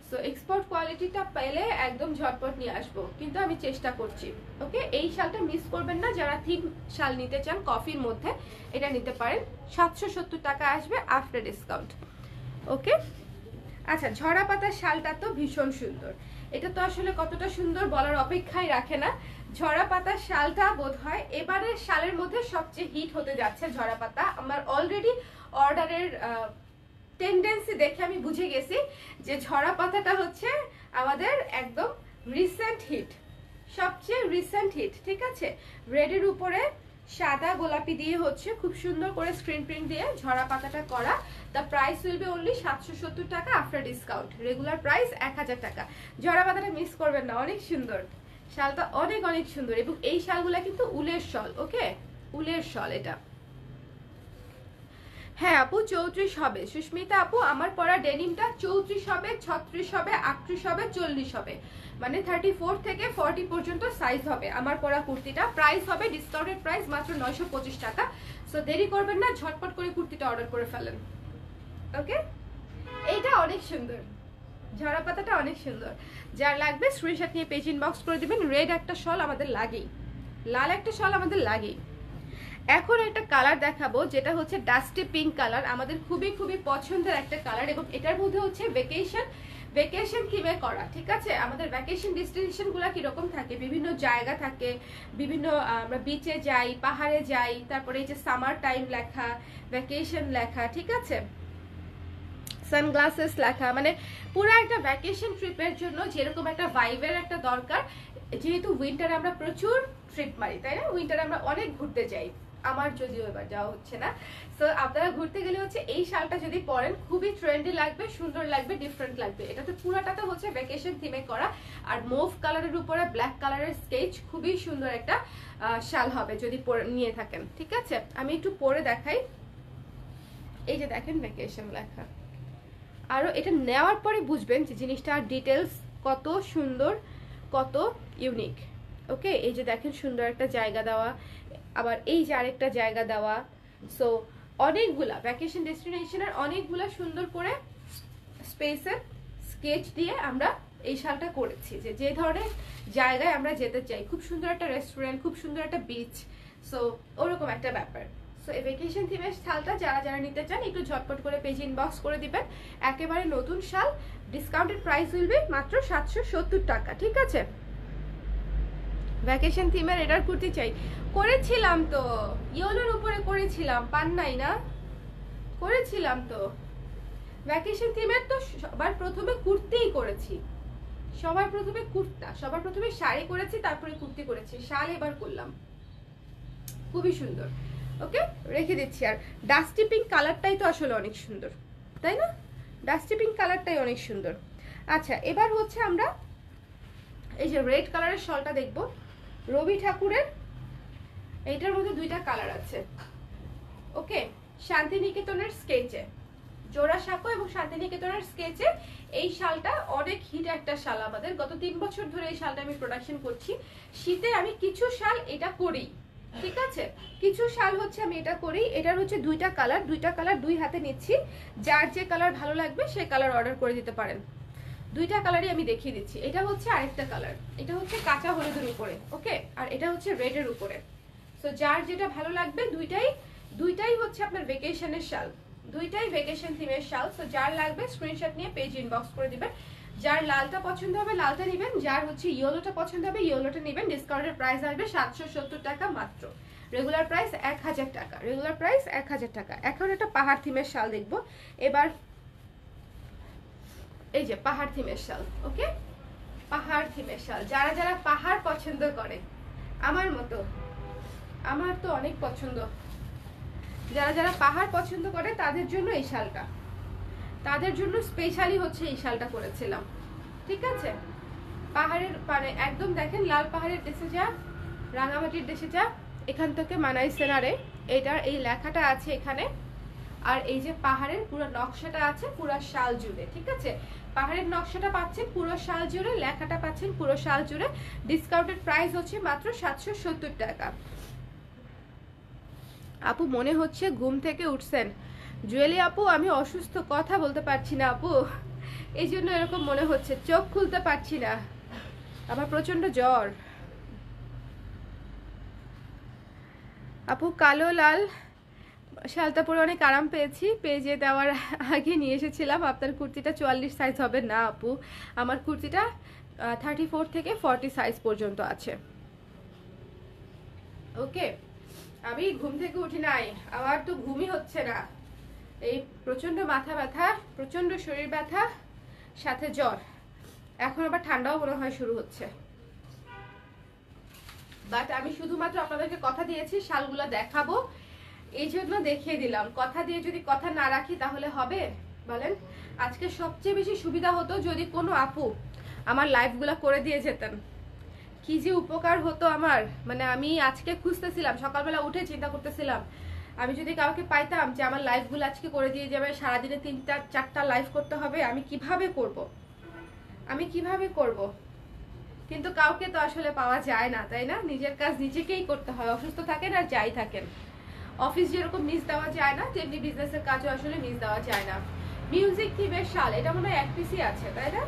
সো এক্সপোর্ট কোয়ালিটিটা পেলে একদম ঝটপট নিয়ে আসবো, কিন্তু আমি চেষ্টা করছি। ওকে, এই শালটা মিস করবেন না। যারা থিম শাল নিতে চান কফির মধ্যে, এটা নিতে পারেন। 770 টাকা আসবে আফটার ডিসকাউন্ট। ওকে, আচ্ছা ঝরা পাতার শালটা তো ভীষণ সুন্দর। এটা তো আসলে কতটা সুন্দর বলার অপেক্ষাই রাখে না। ঝরা পাতার শালটা বোধহয় এবারের শালের মধ্যে সবচেয়ে হিট হতে যাচ্ছে। ঝরা পাতা আমার অলরেডি অর্ডারের টেন্ডেন্সি দেখে আমি বুঝে গেছি যে ঝরা পাতাটা হচ্ছে আমাদের একদম রিসেন্ট হিট, সবচেয়ে রিসেন্ট হিট, ঠিক আছে। রেডের উপরে সাদা গোলাপি দিয়ে হচ্ছে খুব সুন্দর করে স্ক্রিন প্রিন্ট দিয়ে ঝরা পাতাটা করা। The price will be only 770 টাকা আফটার ডিসকাউন্ট। রেগুলার প্রাইস 1000 টাকা। ঝরা পাতাটা মিস করবেন না, অনেক সুন্দর শালটা, অনেক অনেক সুন্দর। এবং এই শালগুলা কিন্তু উলের শল, ওকে, উলের শল এটা। হ্যাঁ আপু 34 হবে। সুস্মিতা আপু আমার পরা ডেনিমটা 34 হবে, 36 হবে, 38 হবে, 40 হবে, মানে 34 থেকে 40 পর্যন্ত সাইজ হবে আমার পরা কুর্তিটা। প্রাইস হবে ডিসকাউন্টেড প্রাইস মাত্র 925 টাকা। সো দেরি করবেন না, ঝটপট করে কুর্তিটা অর্ডার করে ফেলেন। ওকে, এইটা অনেক সুন্দর, ঝরা পাতাটা অনেক সুন্দর। যার লাগবে স্ক্রিনশট নিয়ে পেজ ইনবক্স করে দিবেন। রেড একটা শল আমাদের লাগেই, লাল একটা শল আমাদের লাগেই। এখন একটা কালার দেখাবো যেটা হচ্ছে ডাস্টি পিঙ্ক কালার, আমাদের খুবই খুবই পছন্দের একটা কালার। এবং এটার মধ্যে হচ্ছে ভেকেশন থিমে করা, ঠিক আছে। আমাদের ভ্যাকেশন ডেস্টিনেশন গুলা কিরকম থাকে, বিভিন্ন জায়গা থাকে, বিভিন্ন আমরা বিচে যাই, পাহাড়ে যাই, তারপরে এই যে সামার টাইম লেখা, ভ্যাকেশন লেখা, ঠিক আছে, সানগ্লাসেস লেখা, মানে পুরো একটা ভ্যাকেশন ট্রিপের জন্য যেরকম একটা ভাইবের একটা দরকার। যেহেতু উইন্টারে আমরা প্রচুর ট্রিপ মারি, তাই না, উইন্টারে আমরা অনেক ঘুরতে যাই, আমার যদিও এবার যাওয়া হচ্ছে না। সো আপনারা ঘুরতে গেলে হচ্ছে এই শালটা যদি পরেন খুবই ট্রেন্ডি লাগবে, সুন্দর লাগবে, ডিফারেন্ট লাগবে। এটাতে পুরাটাতে হচ্ছে ভ্যাকেশন থিমে করা, আর মুভ কালারের উপরে ব্ল্যাক কালারের স্কেচ, খুবই সুন্দর একটা শাল হবে যদি নিয়ে থাকেন, ঠিক আছে। আমি একটু পরে দেখাই। এই যে দেখেন ভ্যাকেশন লেখা, আরো এটা নেওয়ার পরে বুঝবেন যে জিনিসটার ডিটেলস কত সুন্দর, কত ইউনিক। ওকে, এই যে দেখেন সুন্দর একটা জায়গা দেওয়া, আবার এই যে আরেকটা জায়গা দেওয়া। সো অনেকগুলা ভ্যাকেশন ডেস্টিনেশনের অনেকগুলা সুন্দর করে স্পেসের স্কেচ দিয়ে আমরা এই শালটা করেছি, যে যে ধরনের জায়গায় আমরা যেতে চাই, খুব সুন্দর একটা রেস্টুরেন্ট, খুব সুন্দর একটা বিচ, সো ওরকম একটা ব্যাপার। সো এই ভ্যাকেশন থিমের শালটা যারা যারা নিতে চান একটু ঝটপট করে পেজ ইনবক্স করে দিবেন। একেবারে নতুন শাল, ডিসকাউন্টেড প্রাইস উইল মাত্র 770 টাকা, ঠিক আছে। ভ্যাকেশন থিমের এটার কুর্তি চাই, করেছিলাম তো, ইয়োলোর উপরে করেছিলাম, পান নাই না, করেছিলাম তো। ভ্যাকেশন থিমের তো সবার প্রথমে কুর্তিই করেছি, সবার প্রথমে কুর্তা, সবার প্রথমে শাড়ি করেছি, তারপরে কুর্তি করেছি, শাল এবার করলাম, খুবই সুন্দর। ওকে, রেখে দিচ্ছি। আর ডাস্টি পিঙ্ক কালারটাই তো আসলে অনেক সুন্দর, তাই না, ডাস্টি পিঙ্ক কালারটাই অনেক সুন্দর। আচ্ছা, এবার হচ্ছে আমরা এই যে রেড কালারের শলটা দেখবো, রবি ঠাকুরের। এইটার মধ্যে দুইটা কালার আছে, ওকে। শান্তিনিকেতনের স্কেচে, জোড়াসাঁকো এবং শান্তিনিকেতনের স্কেচে এই শালটা অনেক হিট একটা শাল আমাদের। গত 3 বছর ধরে এই শালটা আমি প্রোডাকশন করছি। শীতে আমি কিছু শাল এটা করি, ঠিক আছে, কিছু শাল হচ্ছে আমি এটা করি। এটার হচ্ছে দুইটা কালার দুই হাতে নিচ্ছি, যার যে কালার ভালো লাগবে সে কালার অর্ডার করে দিতে পারেন। দুইটা কালারই আমি দেখিয়ে দিচ্ছি। এটা হচ্ছে আরেকটা কালার, এটা হচ্ছে কাঁচা হলুদের উপরে, ওকে, আর এটা হচ্ছে রেডের উপরে। সো যার যেটা ভালো লাগবে, দুইটাই হচ্ছে আপনার ভেকেশনের শাল, দুইটাই ভেকেশন থিমের শাল। সো যার লাগবে স্ক্রিনশট নিয়ে পেজ ইনবক্স করে দিবেন। যার লালটা পছন্দ হবে লালটা নেবেন, যার হচ্ছে ইয়েলোটা পছন্দ হবে ইয়েলোটা নেবেন। ডিসকাউন্টের প্রাইস আসবে 770 টাকা মাত্র, রেগুলার প্রাইস 1000 টাকা, রেগুলার প্রাইস 1000 টাকা। এখন একটা পাহাড় থিমের শাল দেখবো এবার। এই যে পাহাড় থিমের শাল, ওকে, পাহাড় থিমের শাল। যারা যারা পাহাড় পছন্দ করে, আমার মতো, আমার তো অনেক পছন্দ, যারা যারা পাহাড় পছন্দ করে তাদের জন্য এই শালটা, তাদের জন্য স্পেশালি হচ্ছে এই শালটা করেছিলাম, ঠিক আছে। পাহাড়ের মানে একদম দেখেন লাল পাহাড়ের দেশে যা, রাঙামাটির দেশে যা, এখান থেকে মানাই সেনারে, এটার এই লেখাটা আছে এখানে। আর এই যে পাহাড়ের পুরো নকশাটা আছে পুরো শাল জুড়ে, ঠিক আছে। পাহাড়ের নকশাটা পাচ্ছেন পুরো শাল জুড়ে, লেখাটা পাচ্ছেন পুরো শাল জুড়ে। ডিসকাউন্টেড প্রাইস হচ্ছে মাত্র 770 টাকা। আপু মনে হচ্ছে ঘুম থেকে উঠছেন। জুয়েলি আপু আমি অসুস্থ, কথা বলতে পারছি না আপু, এই জন্য এরকম মনে হচ্ছে, চোখ খুলতে পারছি না, আমার প্রচন্ড জ্বর। আপু কালো লাল শালটা পরে অনেক আরাম পেয়েছি, পেজে দেওয়ার আগে নিয়ে এসেছিলাম। আপনার কুর্তিটা 44 সাইজ হবে না আপু, আমার কুর্তিটা 34 থেকে 40 সাইজ পর্যন্ত আছে, ওকে। আমি ঘুম থেকে উঠি নাই, আমার তো ঘুমই হচ্ছে না, এই প্রচন্ড মাথা ব্যথা, প্রচন্ড শরীর ব্যথা, সাথে জ্বর, এখন আবার ঠান্ডাও মনে হয় শুরু হচ্ছে। বাট আমি শুধুমাত্র আপনাদেরকে কথা দিয়েছি শালগুলো দেখাবো, এই জন্য দেখিয়ে দিলাম। কথা দিয়ে যদি কথা না রাখি তাহলে হবে বলেন? আজকে সবচেয়ে বেশি সুবিধা হতো যদি কোনো আপু আমার লাইভগুলো করে দিয়ে যেতেন, কি যে উপকার হতো আমার। মানে আমি আজকে খুঁজতেছিলাম, সকালবেলা উঠে চিন্তা করতেছিলাম আমি যদি কাউকে পাইতাম যে আমার লাইভগুলো আজকে করে দিয়ে যাবে, সারাদিনে 3-4টা লাইভ করতে হবে, আমি কিভাবে করব। কিন্তু কাউকে তো আসলে পাওয়া যায় না, তাই না? নিজের কাজ নিজেকেই করতে হয়, অসুস্থ থাকেন আর যাই থাকেন। অফিস যেরকম মিস দেওয়া যায় না, তেমনি বিজনেসের কাজও আসলে মিস দেওয়া যায় না। মিউজিক থিমের শাল, এটা মনে হয় 1 পিসই আছে, তাই না?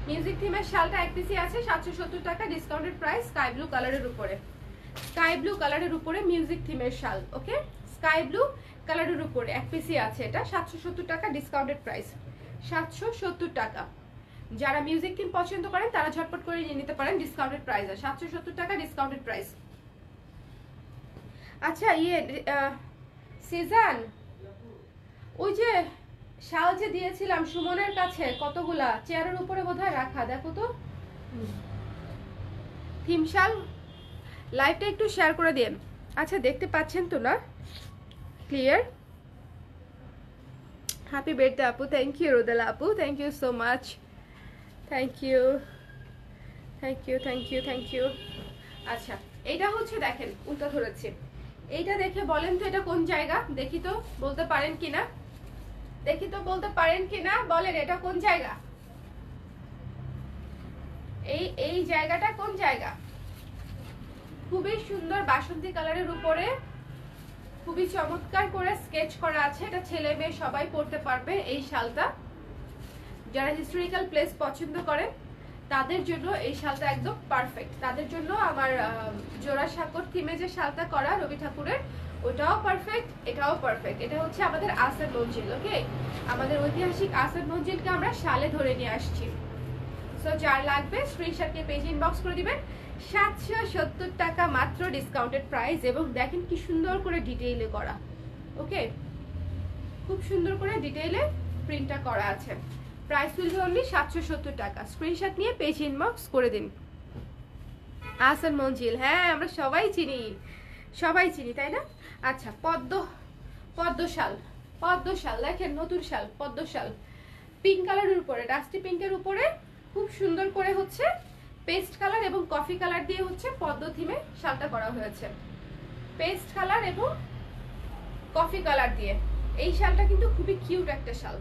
মিউজিক থিমের শালটা 1 পিসই আছে, 770 টাকা ডিসকাউন্টেড প্রাইস, স্কাই ব্লু কালারের উপরে। স্কাই ব্লু কালারের উপরে মিউজিক থিমের শাল, ওকে? স্কাই ব্লু কালারের উপরে 1 পিসই আছে, এটা 770 টাকা ডিসকাউন্টেড প্রাইস, 770 টাকা। যারা মিউজিক থিম পছন্দ করেন তারা ঝটপট করে নিয়ে নিতে পারেন ডিসকাউন্টেড প্রাইসে, 770 টাকা ডিসকাউন্টেড প্রাইস। আচ্ছা সিজন, ওই যে শাল যে দিয়েছিলাম সুমনের কাছে কতগুলা চেয়ারের উপরে বোধহয় রাখা, দেখো তো থিম শাল। লাইভটা একটু শেয়ার করে দিন। আচ্ছা দেখতে পাচ্ছেন তো না ক্লিয়ার? হ্যাপি বার্থডে আপু, থ্যাংক ইউ রোদেলা আপু, thank you so much, thank you thank you thank you thank you. আচ্ছা এইটা হচ্ছে দেখেন উল্টা ধরেছি, এইটা দেখে বলেন তো এটা কোন জায়গা, দেখি তো বলতে পারেন কিনা, বলেন এটা কোন জায়গা, এই জায়গাটা কোন জায়গা? খুবই সুন্দর বাসন্তী কালারের উপরে খুবই চমৎকার করে স্কেচ করা আছে, এটা ছেলে মেয়ে সবাই পড়তে পারবে এই শালটা। যারা হিস্টোরিক্যাল প্লেস পছন্দ করেন তাদের জন্য এই শালটা একদম পারফেক্ট। তাদের জন্য আমার জোড়াসাঁকোর থিমে যে শালটা করা রবি ঠাকুরের, ওটাও পারফেক্ট, এটাও পারফেক্ট। এটা হচ্ছে আমাদের আসাদ মঞ্জিল, ওকে? আমাদের ঐতিহাসিক আসাদ মঞ্জিলকে আমরা শালে ধরে নিয়ে আসছি। সো যার লাগবে স্ক্রিনশটকে পেজ ইনবক্স করে দিবেন, 770 টাকা মাত্র ডিসকাউন্টেড প্রাইস। এবং দেখেন কি সুন্দর করে ডিটেইলে করা, ওকে? খুব সুন্দর করে ডিটেইলে প্রিন্টটা করা আছে। প্রাইস উইল বি অনলি 770 টাকা। স্ক্রিনশট নিয়ে পেজ ইনবক্স করে দিন। আসান মঞ্জিল, হ্যাঁ আমরা সবাই চিনি তাই না? আচ্ছা পদ্ম শাল দেখেন, নতুন শাল, পদ্ম শাল পিঙ্ক কালারের উপরে, ডাস্টি পিঙ্কের উপরে খুব সুন্দর করে হচ্ছে পেস্ট কালার এবং কফি কালার দিয়ে হচ্ছে পদ্ম থিমে শালটা করা হয়েছে। পেস্ট কালার এবং কফি কালার দিয়ে এই শালটা কিন্তু খুবই কিউট একটা শাল।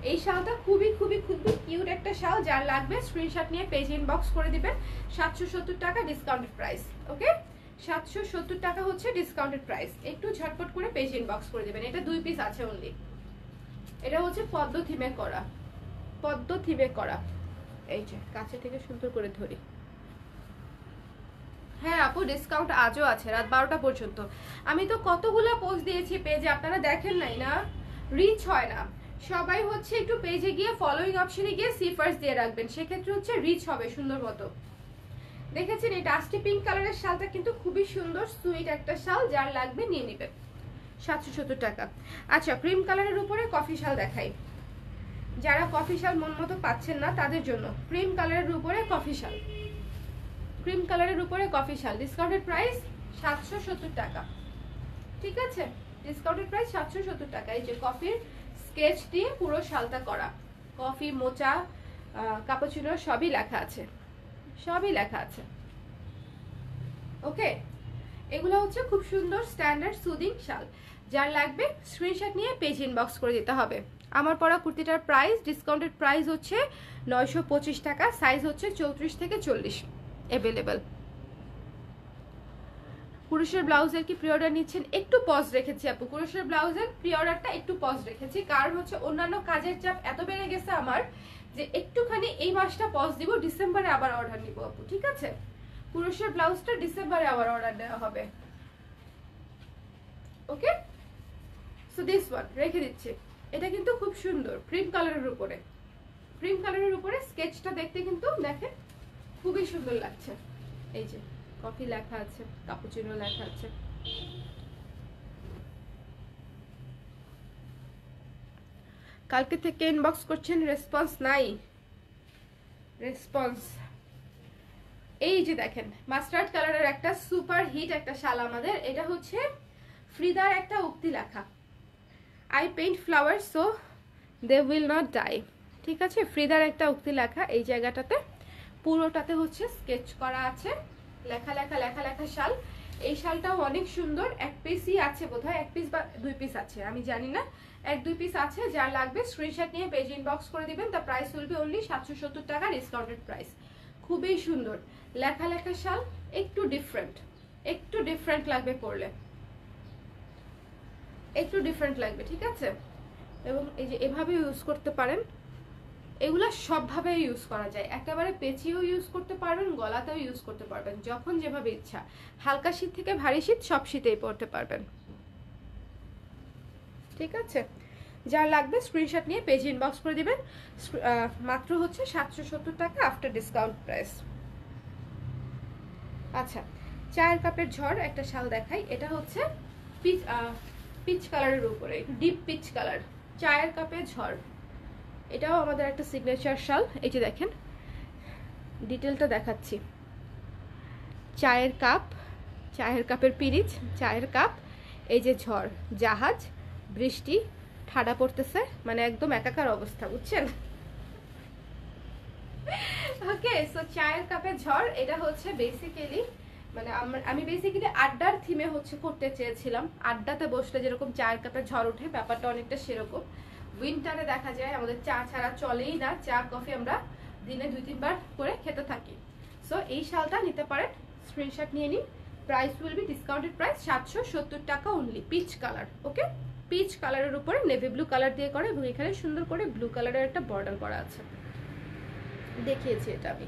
এই শালটা খুবই কিউট একটা শাল। যার লাগবে স্ক্রিনশট নিয়ে পেজ ইনবক্স করে দিবেন, 770 টাকা ডিসকাউন্টেড প্রাইস, ওকে? 770 টাকা হচ্ছে ডিসকাউন্টেড প্রাইস। একটু ঝটপট করে পেজ ইনবক্স করে দিবেন। এটা 2 পিস আছে অনলি। এটা হচ্ছে পদ্ম থিমে করা, এই যে কাছে থেকে সুন্দর করে ধরি। হ্যাঁ আপু ডিসকাউন্ট আজও আছে রাত 12টা পর্যন্ত। আমি তো কতগুলো পোস্ট দিয়েছি পেজে, আপনারা দেখেন নাই না? রিচ হয় না। সবাই হচ্ছে একটু পেজে গিয়ে ফলোইং অপশনে গিয়ে সি ফার্স্ট দিয়ে রাখবেন, সেক্ষেত্রে হচ্ছে রিচ হবে সুন্দর মতো। দেখেছেন এই ডাস্টি পিঙ্ক কালারের শালটা কিন্তু খুবই সুন্দর সুইট একটা শাল। যার লাগবে নিয়ে নেবেন, 770 টাকা। আচ্ছা ক্রিম কালারের উপরে কফি শাল দেখাই। যারা কফি শাল মন মতো পাচ্ছেন না তাদের জন্য ক্রিম কালারের উপরে কফি শাল, ডিসকাউন্টেড প্রাইস 770 টাকা, ঠিক আছে? ডিসকাউন্টেড প্রাইস 770 টাকা। এই যে কফির স্কেচ দিয়ে পুরো শালটা করা, কফি মোচা কাপুচিনো সবই লেখা আছে, ওকে? এগুলো হচ্ছে খুব সুন্দর স্ট্যান্ডার্ড সুদিং শাল। যার লাগবে স্ক্রিনশট নিয়ে পেজ ইনবক্স করে দিতে হবে। আমার পরা কুর্তিটার প্রাইস ডিসকাউন্টেড প্রাইস হচ্ছে 925 টাকা, সাইজ হচ্ছে 34 থেকে 40 অ্যাভেলেবেল। পুরুষের ব্লাউজের কি প্রি অর্ডার নিচ্ছেন? একটু পজ রেখেছি আপু, পুরুষের ব্লাউজের প্রি অর্ডারটা একটু পজ রেখেছি, কারণ হচ্ছে অন্যান্য কাজের চাপ এত বেড়ে গেছে আমার যে একটুখানি এই মাসটা পজ দিব, ডিসেম্বরে আবার অর্ডার নিব আপু, ঠিক আছে? পুরুষের ব্লাউজটা ডিসেম্বরে আবার অর্ডার দেওয়া হবে, ওকে? সো দিস ওয়ান রেখে দিচ্ছি। এটা কিন্তু খুব সুন্দর ক্রিম কালারের উপরে স্কেচটা দেখতে কিন্তু দেখেন খুবই সুন্দর লাগছে। এই যে কফি লেখা আছে, কাপুচিনো লেখা আছে। কালকে থেকে ইনবক্স করছেন, রেসপন্স নাই। এই যে দেখেন মাস্টার্ড কালারের একটা সুপার হিট একটা শাল আমাদের, এটা হচ্ছে ফ্রিদার একটা উক্তি লেখা, I paint flower so they will not die. ঠিক আছে, ফ্রিদার একটা উক্তি লেখা, এই জায়গাটাতে পুরোটাতে হচ্ছে স্কেচ করা আছে, লেখা লেখা লেখা লেখা শাল। এই শালটাও অনেক সুন্দর, এক পিসই আছে বোধহয়, এক পিস বা দুই পিস আছে আমি জানি না, এক দুই পিস আছে। যার লাগবে স্ক্রিনশট নিয়ে পেজ ইনবক্স করে দিবেন। The price will be only 770 টাকা, ডিসকাউন্টেড প্রাইস। খুবই সুন্দর লেখা লেখা শাল, একটু ডিফারেন্ট লাগবে পরলে, একটু ডিফারেন্ট লাগবে। ঠিক আছে, এবং এই যে এভাবে ইউজ করতে পারেন, এগুলা সবভাবে ইউজ করা যায়, একেবারে পেঁচিয়েও ইউজ করতে পারবেন, গলাতেও ইউজ করতে পারবেন, যখন যেভাবে ইচ্ছা। হালকা শীত থেকে ভারী শীত সব শীতেই পরতে পারবেন। ঠিক আছে, যার লাগবে স্ক্রিনশট নিয়ে পেজ ইনবক্স করে দিবেন। মাত্র হচ্ছে 770 টাকা আফটার ডিসকাউন্ট প্রাইস। আচ্ছা, চায়ের কাপের ঝড় একটা শাল দেখাই, এটা হচ্ছে পিচ কালারের উপরে, ডিপ পিচ কালার, চায়ের কাপের ঝড়। এটাও আমাদের একটা সিগনেচার শাল। এই যে দেখেন ডিটেলটা দেখাচ্ছি, চায়ের কাপ, চায়ের কাপের পিরিচ, চায়ের কাপ, এই যে ঝড়, জাহাজ, বৃষ্টি, ঠাডা পড়তেছে, মানে একদম একাকার অবস্থা, বুঝছেন? ওকে, সো চায়ের কাপের ঝড়, এটা হচ্ছে বেসিক্যালি মানে আমি বেসিক্যালি আড্ডার থিমে হচ্ছে করতে চেয়েছিলাম। আড্ডাতে বসলে যেরকম চায়ের কাপের ঝড় ওঠে, ব্যাপারটা অনেকটা সেরকম। উইন্টারে দেখা যায় আমাদের চা ছাড়া চলেই না, চা কফি আমরা দিনে 2-3 বার করে খেতে থাকি। সো এই শালটা নিতে পারেন, স্ক্রিনশট নিয়ে নিন। Price will B discounted price 770 টাকা অনলি। পিচ কালার, ওকে, পিচ কালারের উপরে নেভি ব্লু কালার দিয়ে করে, এবং এখানে সুন্দর করে ব্লু কালারের একটা বর্ডার করা আছে। দেখিয়েছি এটা আমি,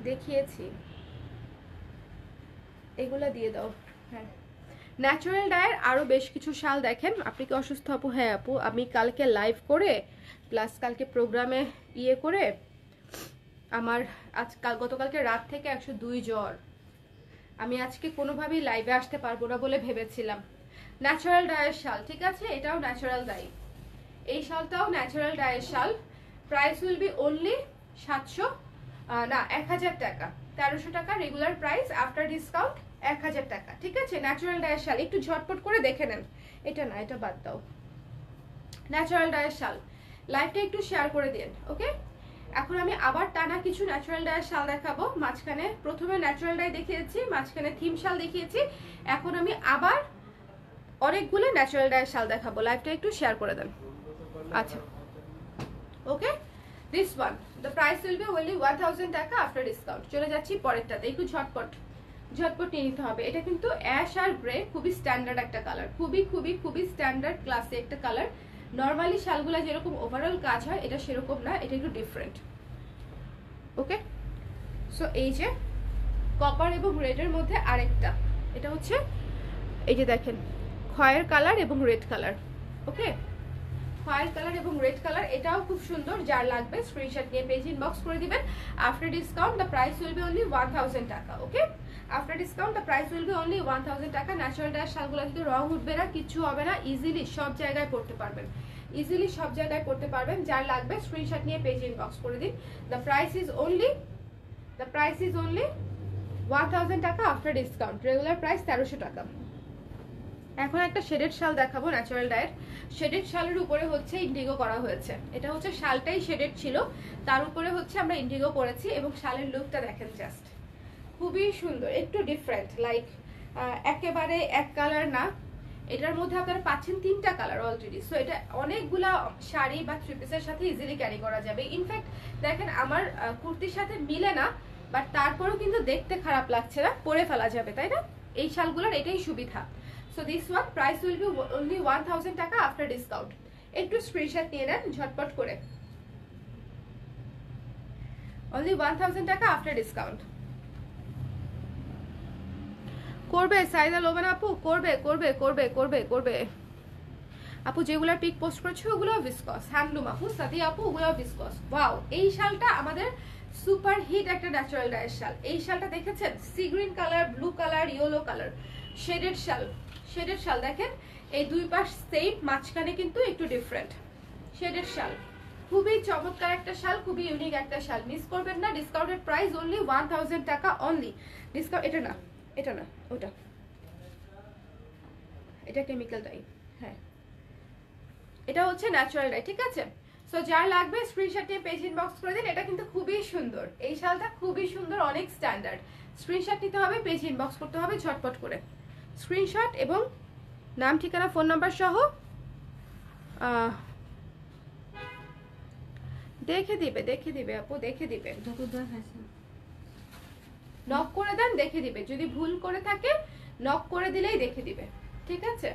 দেখিয়েছি এগুলা দিয়ে দাও। হ্যাঁ, ন্যাচারাল ডায়ের আরো বেশ কিছু শাল দেখেন। আপনি কি অসুস্থ আপু? হ্যাঁ আপু, আমি কালকে লাইভ করে প্লাস কালকে প্রোগ্রামে করে আমার গতকালকে রাত থেকে 102 জ্বর। আমি আজকে কোনোভাবেই লাইভে আসতে পারবো না বলে ভেবেছিলাম। ন্যাচারাল ডায়ের শাল, ঠিক আছে, এটাও ন্যাচারাল ডাই, এই শালটাও ন্যাচারাল ডায়ের শাল। প্রাইস উইল বি অনলি 1000 টাকা, 1300 টাকা রেগুলার প্রাইস, আফটার ডিসকাউন্ট 1000 টাকা। ঠিক আছে, ন্যাচারাল ডায়ের শাল, একটু ঝটপট করে দেখে নেন। এটা না, এটা বাদ দাও। ন্যাচারাল ডায়ের শাল, লাইভটা একটু শেয়ার করে দিন। ওকে, এখন আমি আবার টানা কিছু ন্যাচারাল ডায়ের শাল দেখাবো। মাঝখানে প্রথমে ন্যাচারাল ডাই দেখিয়েছি, মাঝখানে থিম শাল দেখিয়েছি, এখন আমি আবার অনেকগুলো ন্যাচারাল ডায়ের শাল দেখাবো। লাইভটা একটু শেয়ার করে দেন। আচ্ছা, okay, this one the price will be only 1000 টাকা আফটার ডিসকাউন্ট। চলে যাচ্ছি পরেরটাতে, একটু ঝটপট নিয়ে নিতে হবে। এটা কিন্তু অ্যাশ আর গ্রে, খুবই স্ট্যান্ডার্ড একটা কালার, খুবই স্ট্যান্ডার্ড ক্লাসে একটা কালার। নর্মালি শালগুলা যেরকম ওভারঅল কাজ হয়, এটা সেরকম না, এটা একটু ডিফারেন্ট। ওকে, সো এই যে কপার এবং রেডের মধ্যে আরেকটা, এটা হচ্ছে এই যে দেখেন খয়ের কালার এবং রেড কালার। ওকে, খয়ের কালার এবং রেড কালার, এটাও খুব সুন্দর। যার লাগবে স্ক্রিনশট নিয়ে পেজ ইনবক্স করে দিবেন। After discount the price will be only 1000 টাকা। Okay, after discount the price will be only 1000 টাকা। ন্যাচারাল ডায়ের শালগুলো কিন্তু রং উঠবে না, কিচ্ছু হবে না, ইজিলি সব জায়গায় পড়তে পারবেন, যার লাগবে স্ক্রিনশট নিয়ে পেজ ইনবক্স করে দিন। দ্য প্রাইস ইজ অনলি 1000 টাকা আফটার ডিসকাউন্ট, রেগুলার প্রাইস 1300 টাকা। এখন একটা শেডেড শাল দেখাবো, ন্যাচারাল ডায়ের। শেডেড শালের উপরে হচ্ছে ইন্ডিগো করা হয়েছে, এটা হচ্ছে শালটাই শেডেড ছিল, তার উপরে হচ্ছে আমরা ইন্ডিগো করেছি, এবং শালের লুকটা দেখেন জাস্ট, খুবই সুন্দর, একটু ডিফারেন্ট, লাইক একেবারে এক কালার না, এটার মধ্যে আপনারা পাচ্ছেন 3টা কালার অলরেডি। সো এটা অনেকগুলা শাড়ি বা থ্রি পিসের সাথে ইজিলি ক্যারি করা যাবে। ইনফ্যাক্ট দেখেন আমার কুর্তির সাথে মিলে না, বাট তারপরেও কিন্তু দেখতে খারাপ লাগছে না, পরে ফেলা যাবে, তাই না? এই শালগুলোর এটাই সুবিধা। So this one price will be only 1000 টাকা আফটার ডিসকাউন্ট। একটু স্ক্রিনশট নিয়ে নেন ঝটপট করে, অনলি 1000 টাকা আফটার ডিসকাউন্ট। করবে সাইদা লোবেন আপু, করবে আপু। যেগুলা পিক পোস্ট করেছে ওগুলো ভিসকস হ্যান্ডলুম আপু, সাথী আপু ওগুলো ভিসকস। ওয়াও, এই শালটা আমাদের সুপার হিট একটা ন্যাচারাল ডায়ের শাল। এই শালটা দেখেছেন, sea green colour, blue colour, yellow colour, shaded শাল দেখেন, এই দুই পাশ সেম, মাঝখানে কিন্তু একটু ডিফারেন্ট। শেডেড শাল, খুবই চমৎকার একটা শাল, খুবই ইউনিক একটা শাল, মিস করবেন না। ডিসকাউন্টেড প্রাইস অনলি 1000 টাকা অনলি। ডিসকাউন্ট এটা না, এটা না, ওটা, এটা কেমিক্যাল ডাই, হ্যাঁ এটা হচ্ছে ন্যাচারাল ডাই, ঠিক আছে। সো যার লাগবে স্ক্রিনশট নিয়ে পেজ ইনবক্স করে দিন। এটা কিন্তু খুবই সুন্দর, এই শালটা খুবই সুন্দর, অনেক স্ট্যান্ডার্ড। স্ক্রিনশট নিতে হবে, পেজ ইনবক্স করতে হবে ঝটপট করে। স্ক্রিনশট এবং নাম, ঠিকানা, ফোন নাম্বার সহ দেখে দিবে, দেখে দিবে আপু, দেখে দিবে। নক করে দেন, দেখে দিবে। যদি ভুল করে থাকে নক করে দিলেই দেখে দিবে, ঠিক আছে।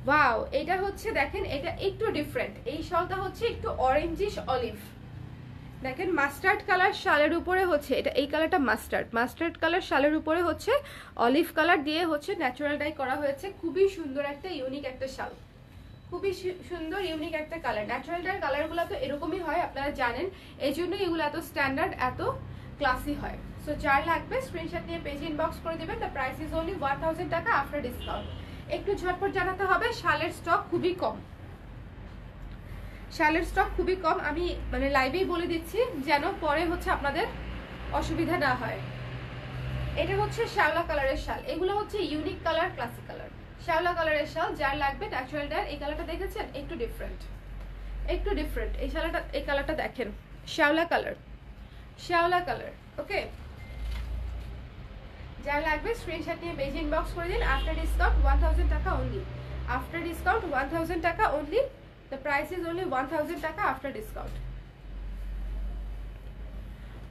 ওয়াও, এটা হচ্ছে দেখেন, এটা একটু ডিফারেন্ট। এই শালটা হচ্ছে একটু অরেঞ্জিশ অলিভ, দেখেন মাস্টার্ড কালার শালের উপরে হচ্ছে এটা, এই কালারটা মাস্টার্ড কালার শালের উপরে হচ্ছে অলিভ কালার দিয়ে হচ্ছে ন্যাচারাল ডাই করা হয়েছে। খুবই সুন্দর একটা ইউনিক একটা শাল, খুবই সুন্দর ইউনিক একটা কালার। ন্যাচারাল ডাই কালারগুলো তো এরকমই হয়, আপনারা জানেন, এই জন্য এগুলো এত স্ট্যান্ডার্ড, এত ক্লাসি হয়। সো যার লাগবে স্ক্রিনশট নিয়ে পেজ ইনবক্স করে দিবেন। দ্য প্রাইস ইজ অনলি 1000 টাকা আফটার ডিসকাউন্ট। একটু ঝটপট জানাতে হবে, শালের স্টক খুবই কম, শালের স্টক খুবই কম। আমি মানে লাইভেই বলে দিচ্ছি যেন পরে হচ্ছে আপনাদের অসুবিধা না হয়। এটা হচ্ছে শ্যাওলা কালারের শাল, এগুলো হচ্ছে ইউনিক কালার, ক্লাসিক কালার। শ্যাওলা কালারের শাল যার লাগবে ন্যাচারাল ডাই। এই কালারটা দেখেছেন, একটু ডিফারেন্ট, একটু ডিফারেন্ট এই শালটা, এই কালারটা দেখেন, শ্যাওলা কালার, শ্যাওলা কালার। ওকে, যার লাগবে স্ক্রিনশট নিয়ে পেজ ইনবক্স করে দিন। আফটার ডিসকাউন্ট 1000 টাকা অনলি, আফটার ডিসকাউন্ট 1000 টাকা only. The price is only 1000 টাকা আফটার ডিসকাউন্ট।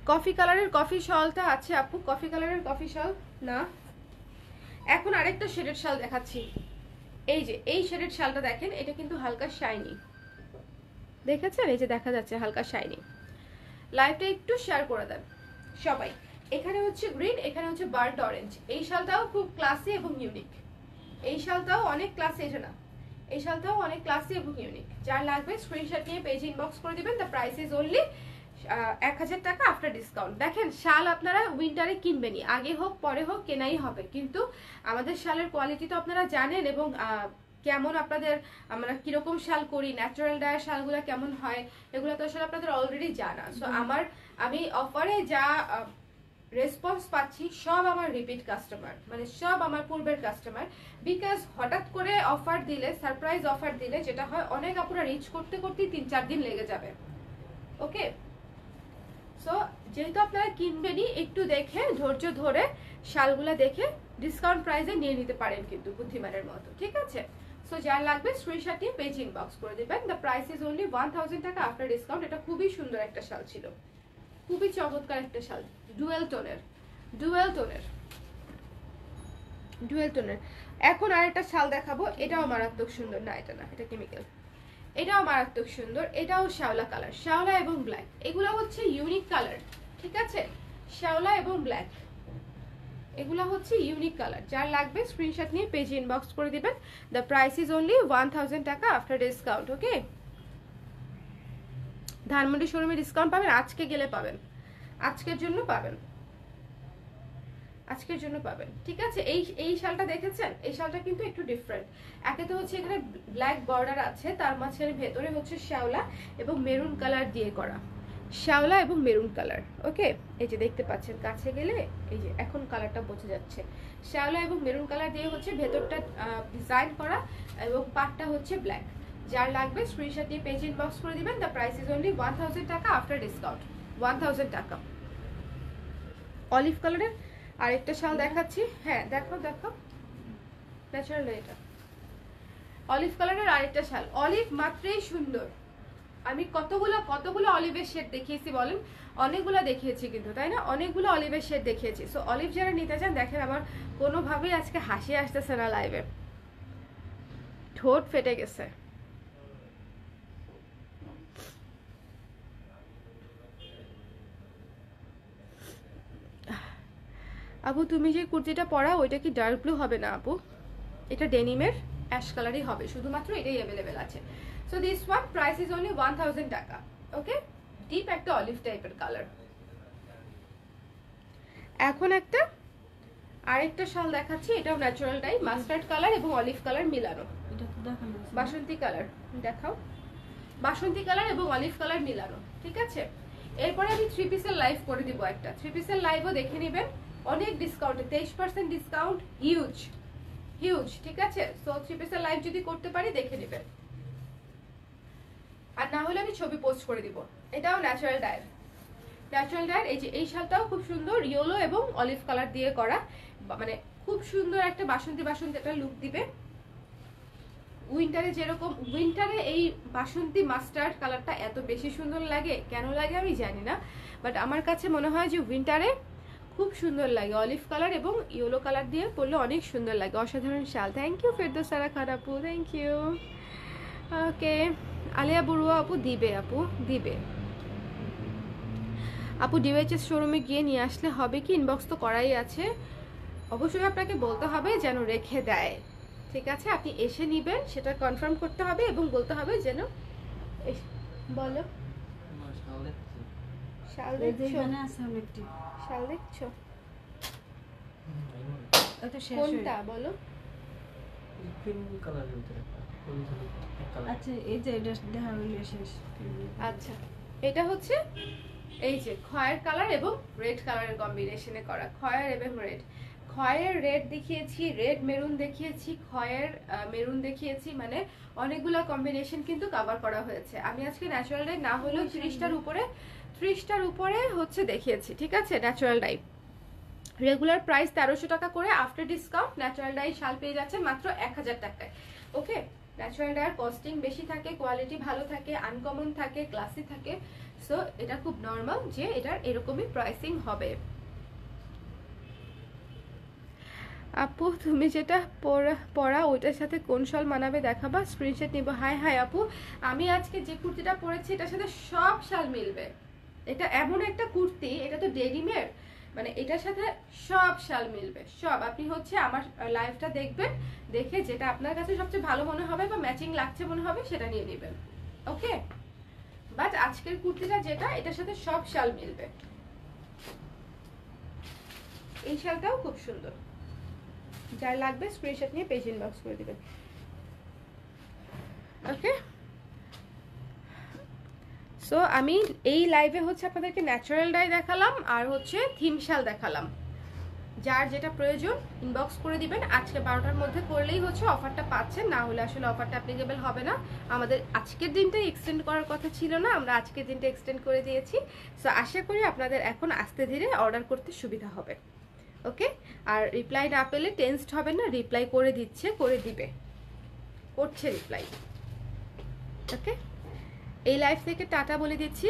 কফি কালারের কফি শালটা আছে আপু, কফি কালারের কফি শাল না। এখন আরেকটা শেডেড শাল দেখাচ্ছি, এই যে এই শেডেড শালটা দেখেন, এটা কিন্তু হালকা শাইনি, দেখেছেন, এই যে দেখা যাচ্ছে হালকা শাইনি। লাইভটা একটু শেয়ার করে দেন সবাই। এখানে হচ্ছে গ্রিন, এখানে হচ্ছে বার্ন্ট অরেঞ্জ। এই শালটাও খুব ক্লাসি এবং ইউনিক, এই শালটাও অনেক ক্লাসি, এটা না, এই শালটাও অনেক ক্লাসি এবং ইউনিক। যার লাগবে স্ক্রিনশট নিয়ে পেজ ইনবক্স করে দিবেন। দ্য প্রাইস ইজ অনলি 1000 টাকা আফটার ডিসকাউন্ট। দেখেন শাল আপনারা উইন্টারে কিনবেনই, আগে হোক পরে হোক কেনাই হবে, কিন্তু আমাদের শালের কোয়ালিটি তো আপনারা জানেন, এবং কেমন আপনাদের আমরা কিরকম শাল করি, ন্যাচারাল ডায়ের শালগুলো কেমন হয়, এগুলো তো আসলে আপনাদের অলরেডি জানা। সো আমি অফারে যা রেসপন্স পাচ্ছি সব আমার রিপিট কাস্টমার, মানে সব আমার পূর্বের কাস্টমার। বিকজ হঠাৎ করে অফার দিলে, সারপ্রাইজ অফার দিলে যেটা হয়, অনেক আপুরা রিচ করতে করতে 3-4 দিন লেগে যাবে। ওকে, সো যেহেতু আপনারা কিনবেনই, একটু দেখে ধৈর্য ধরে শালগুলা দেখে ডিসকাউন্ট প্রাইসে নিয়ে নিতে পারেন কিন্তু বুদ্ধিমানের মতো, ঠিক আছে। সো যার লাগবে স্ক্রিনশট নিয়ে পেজ ইনবক্স করে দিবেন। দ্য প্রাইস ইজ অনলি 1000 টাকা আফটার ডিসকাউন্ট। এটা খুবই সুন্দর একটা শাল ছিল, খুবই চমৎকার একটা শাল, ডুয়েল টোনের, ডুয়েল টোনের, ডুয়েল টোনের। এখন আরেকটা শাল দেখাবো, এটাও মারাত্মক সুন্দর, না এটা না, এটা কেমিক্যাল। এটাও মারাত্মক সুন্দর, এটাও শ্যাওলা কালার, শ্যাওলা এবং ব্ল্যাক, এগুলো হচ্ছে ইউনিক কালার, ঠিক আছে। শ্যাওলা এবং ব্ল্যাক, এগুলো হচ্ছে ইউনিক কালার। যার লাগবে স্ক্রিনশট নিয়ে পেজ ইনবক্স করে দিবেন। দ্য প্রাইস ইজ অনলি 1000 টাকা আফটার ডিসকাউন্ট। ওকে, ধানমন্ডি শোরুমে ডিসকাউন্ট পাবেন, আজকে গেলে পাবেন, আজকের জন্য পাবেন, আজকের জন্য পাবেন, ঠিক আছে। এই শালটা দেখেছেন, এই শালটা কিন্তু একটু ডিফারেন্ট। একে তো হচ্ছে এখানে ব্ল্যাক বর্ডার আছে, তার মাঝখানে ভেতরে হচ্ছে শ্যাওলা এবং মেরুন কালার দিয়ে করা, শ্যাওলা এবং মেরুন কালার। ওকে, এই যে দেখতে পাচ্ছেন, কাছে গেলে এই যে এখন কালারটা বোঝা যাচ্ছে, শ্যাওলা এবং মেরুন কালার দিয়ে হচ্ছে ভেতরটা ডিজাইন করা, এবং পাটটা হচ্ছে ব্ল্যাক। যার লাগবে স্ক্রিনশট দিয়ে পেজ ইনবক্স করে দিবেন। দ্য প্রাইস ইজ অনলি 1000 টাকা আফটার ডিসকাউন্ট, 1000 টাকা। অলিভ কালারের আরেকটা শাল দেখাচ্ছি, হ্যাঁ দেখো দেখো, ন্যাচারাল এটা অলিভ কালারের আরেকটা শাল। অলিভ মাত্রই সুন্দর, আমি কতগুলো অলিভের শেড দেখিয়েছি বলেন, অনেকগুলো দেখিয়েছি কিন্তু, তাই না, অনেকগুলো অলিভের শেড দেখিয়েছি। সো অলিভ যারা নিতে চান, দেখেন আমার কোনোভাবেই আজকে হাসি আসতেছে না লাইভে, ঠোঁট ফেটে গেছে। আপু তুমি যে কুর্তিটা পরা, ওইটা কি ডার্ক ব্লু হবে না আপু? এটা ডেনিমের অ্যাশ কালারই হবে, শুধুমাত্র এটাই অ্যাভেলেবেল আছে। So this one price is only 1000 টাকা। ওকে, ডিপ একটা অলিভ টাইপের কালার। এখন একটা আরেকটা শাল দেখাচ্ছি, এটাও ন্যাচারাল ডাই, মাস্টার্ড কালার এবং অলিভ কালার মিলানো। এটা তো দেখানো আছে। বাসন্তী কালার দেখাও, বাসন্তী কালার এবং অলিভ কালার মিলানো, ঠিক আছে। এরপরে আমি 3 পিসের লাইভ করে দিব একটা, 3 পিসের লাইভও দেখে নেবেন, অনেক ডিসকাউন্টে 23% ডিসকাউন্ট, হিউজ হিউজ, ঠিক আছে। সো 3 পিসের লাইভ যদি করতে পারি দেখে নেবেন, আর না হলে আমি ছবি পোস্ট করে দিব। এটাও ন্যাচারাল ডায়ের, ন্যাচারাল ডায়ের। এই যে এই শালটাও খুব সুন্দর, ইয়েলো এবং অলিভ কালার দিয়ে করা, মানে খুব সুন্দর একটা বাসন্তী বাসন্তী একটা লুক দিবে। উইন্টারে যেরকম, উইন্টারে এই বাসন্তী মাস্টার্ড কালারটা এত বেশি সুন্দর লাগে, কেন লাগে আমি জানি না, বাট আমার কাছে মনে হয় যে উইন্টারে খুব সুন্দর লাগে। অলিভ কালার এবং ইয়েলো কালার দিয়ে পরলে অনেক সুন্দর লাগে, অসাধারণ শাল। থ্যাংক ইউ ফেরদৌসারা খান আপু, থ্যাংক ইউ। ওকে, আলিয়া বড়ুয়া আপু দিবে, আপু দিবে। আপু ডিওএইচএস শোরুমে গিয়ে নিয়ে আসলে হবে কি? ইনবক্স তো করাই আছে, অবশ্যই আপনাকে বলতে হবে যেন রেখে দেয়, ঠিক আছে। আপনি এসে নেবেন, সেটা কনফার্ম করতে হবে এবং বলতে হবে যেন বলো। শাল দেখছো? এখানে আছে অনেকটি। শাল দেখছো এত শেষ হয়ে কোনটা বলো? ক্রিম কালারের ভিতরে আচ্ছা, এই যে এটা দেখা হইলে শেষ। আচ্ছা, এটা হচ্ছে এই যে খয়ের কালার এবং রেড কালারের কম্বিনেশনে করা, খয়ের এবং রেড। খয়ের রেড দেখিয়েছি, রেড মেরুন দেখিয়েছি, খয়ের মেরুন দেখিয়েছি, মানে অনেকগুলো কম্বিনেশন কিন্তু কভার করা হয়েছে। আমি আজকে ন্যাচারাল ডাই না হলেও 30টার উপরে হচ্ছে দেখিয়েছি, ঠিক আছে। ন্যাচারাল ডাই রেগুলার প্রাইস 1300 টাকা করে, আফটার ডিসকাউন্ট ন্যাচারাল ডাই শাল পেয়ে যাচ্ছে মাত্র 1000 টাকায়। ওকে, ন্যাচারাল ডাইয়ের কস্টিং বেশি থাকে, কোয়ালিটি ভালো থাকে, আনকমন থাকে, ক্লাসি থাকে। সো এটা খুব নর্মাল যে এটার এরকমই প্রাইসিং হবে। আপু তুমি যেটা পরা ওইটার সাথে কোন শাল মানাবে দেখাবা, স্ক্রিনশট নিব। হাই হাই আপু, আমি আজকে যে কুর্তিটা পরেছি এটার সাথে সব শাল মিলবে। এটা এমন একটা কুর্তি, এটা তো ডেনিমের, মানে এটার সাথে সব শাল মিলবে, সব। আপনি হচ্ছে আমার লাইভটা দেখবেন, দেখে যেটা আপনার কাছে সবচেয়ে ভালো মনে হবে বা ম্যাচিং লাগছে মনে হবে সেটা নিয়ে নেবেন, ওকে। বাট আজকের কুর্তিটা যেটা, এটার সাথে সব শাল মিলবে। এই শালটাও খুব সুন্দর, যার লাগবে স্ক্রিনশট নিয়ে পেজ ইনবক্স করে দিবেন, ওকে। সো আমি এই লাইভে হচ্ছে আপনাদেরকে ন্যাচারাল ডাই দেখালাম আর হচ্ছে থিম শাল দেখালাম। যার যেটা প্রয়োজন ইনবক্স করে দিবেন, আজকে 12টার মধ্যে করলেই হচ্ছে অফারটা পাচ্ছেন, না হলে আসলে অফারটা অ্যাপ্লিকেবল হবে না। আমাদের আজকের দিনটাই এক্সটেন্ড করার কথা ছিল না, আমরা আজকের দিনটা এক্সটেন্ড করে দিয়েছি। সো আশা করি আপনাদের এখন আস্তে ধীরে অর্ডার করতে সুবিধা হবে, ওকে। আর রিপ্লাই না পেলে টেনসড হবেন না, রিপ্লাই করে দিচ্ছে, করে দিবে, করছে রিপ্লাই, ওকে। এই লাইভ থেকে টাটা বলে দিচ্ছি।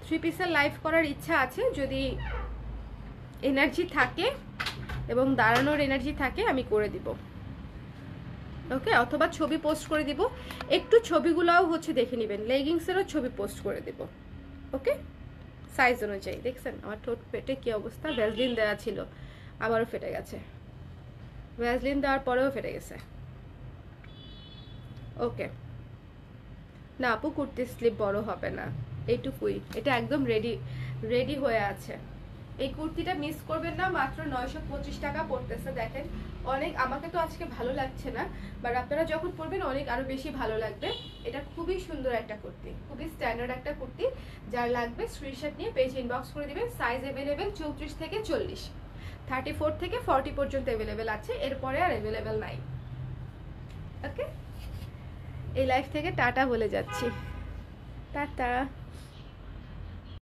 3 পিসের লাইভ করার ইচ্ছা আছে, যদি এনার্জি থাকে এবং দাঁড়ানোর এনার্জি থাকে আমি করে দিব, ওকে। অথবা ছবি পোস্ট করে দিব, একটু ছবিগুলোও হচ্ছে দেখে নেবেন, লেগিংসেরও ছবি পোস্ট করে দিব, ওকে। সাইজ অনুযায়ী। দেখছেন আমার ঠোঁট পেটে কি অবস্থা, ভ্যাসলিন দেওয়া ছিল আবারও ফেটে গেছে, ভ্যাসলিন দেওয়ার পরেও ফেটে গেছে, ওকে। না আপু কুর্তির স্লিপ বড় হবে না, এইটুকুই, এটা একদম রেডি হয়ে আছে। এই কুর্তিটা মিস করবেন না, মাত্র 925 টাকা পড়তেছে। দেখেন অনেক, আমাকে তো আজকে ভালো লাগছে না, বাট আপনারা যখন পরবেন অনেক আরো বেশি ভালো লাগবে। এটা খুবই সুন্দর একটা কুর্তি, খুবই স্ট্যান্ডার্ড একটা কুর্তি। যার লাগবে স্ক্রিনশট নিয়ে পেজ ইনবক্স করে দিবেন। সাইজ অ্যাভেলেবেল 34 থেকে 40, 34 থেকে 40 পর্যন্ত অ্যাভেলেবেল আছে, এরপরে আর অ্যাভেলেবেল নাই, ওকে। এই লাইফ থেকে টাটা বলে যাচ্ছি, টাটা।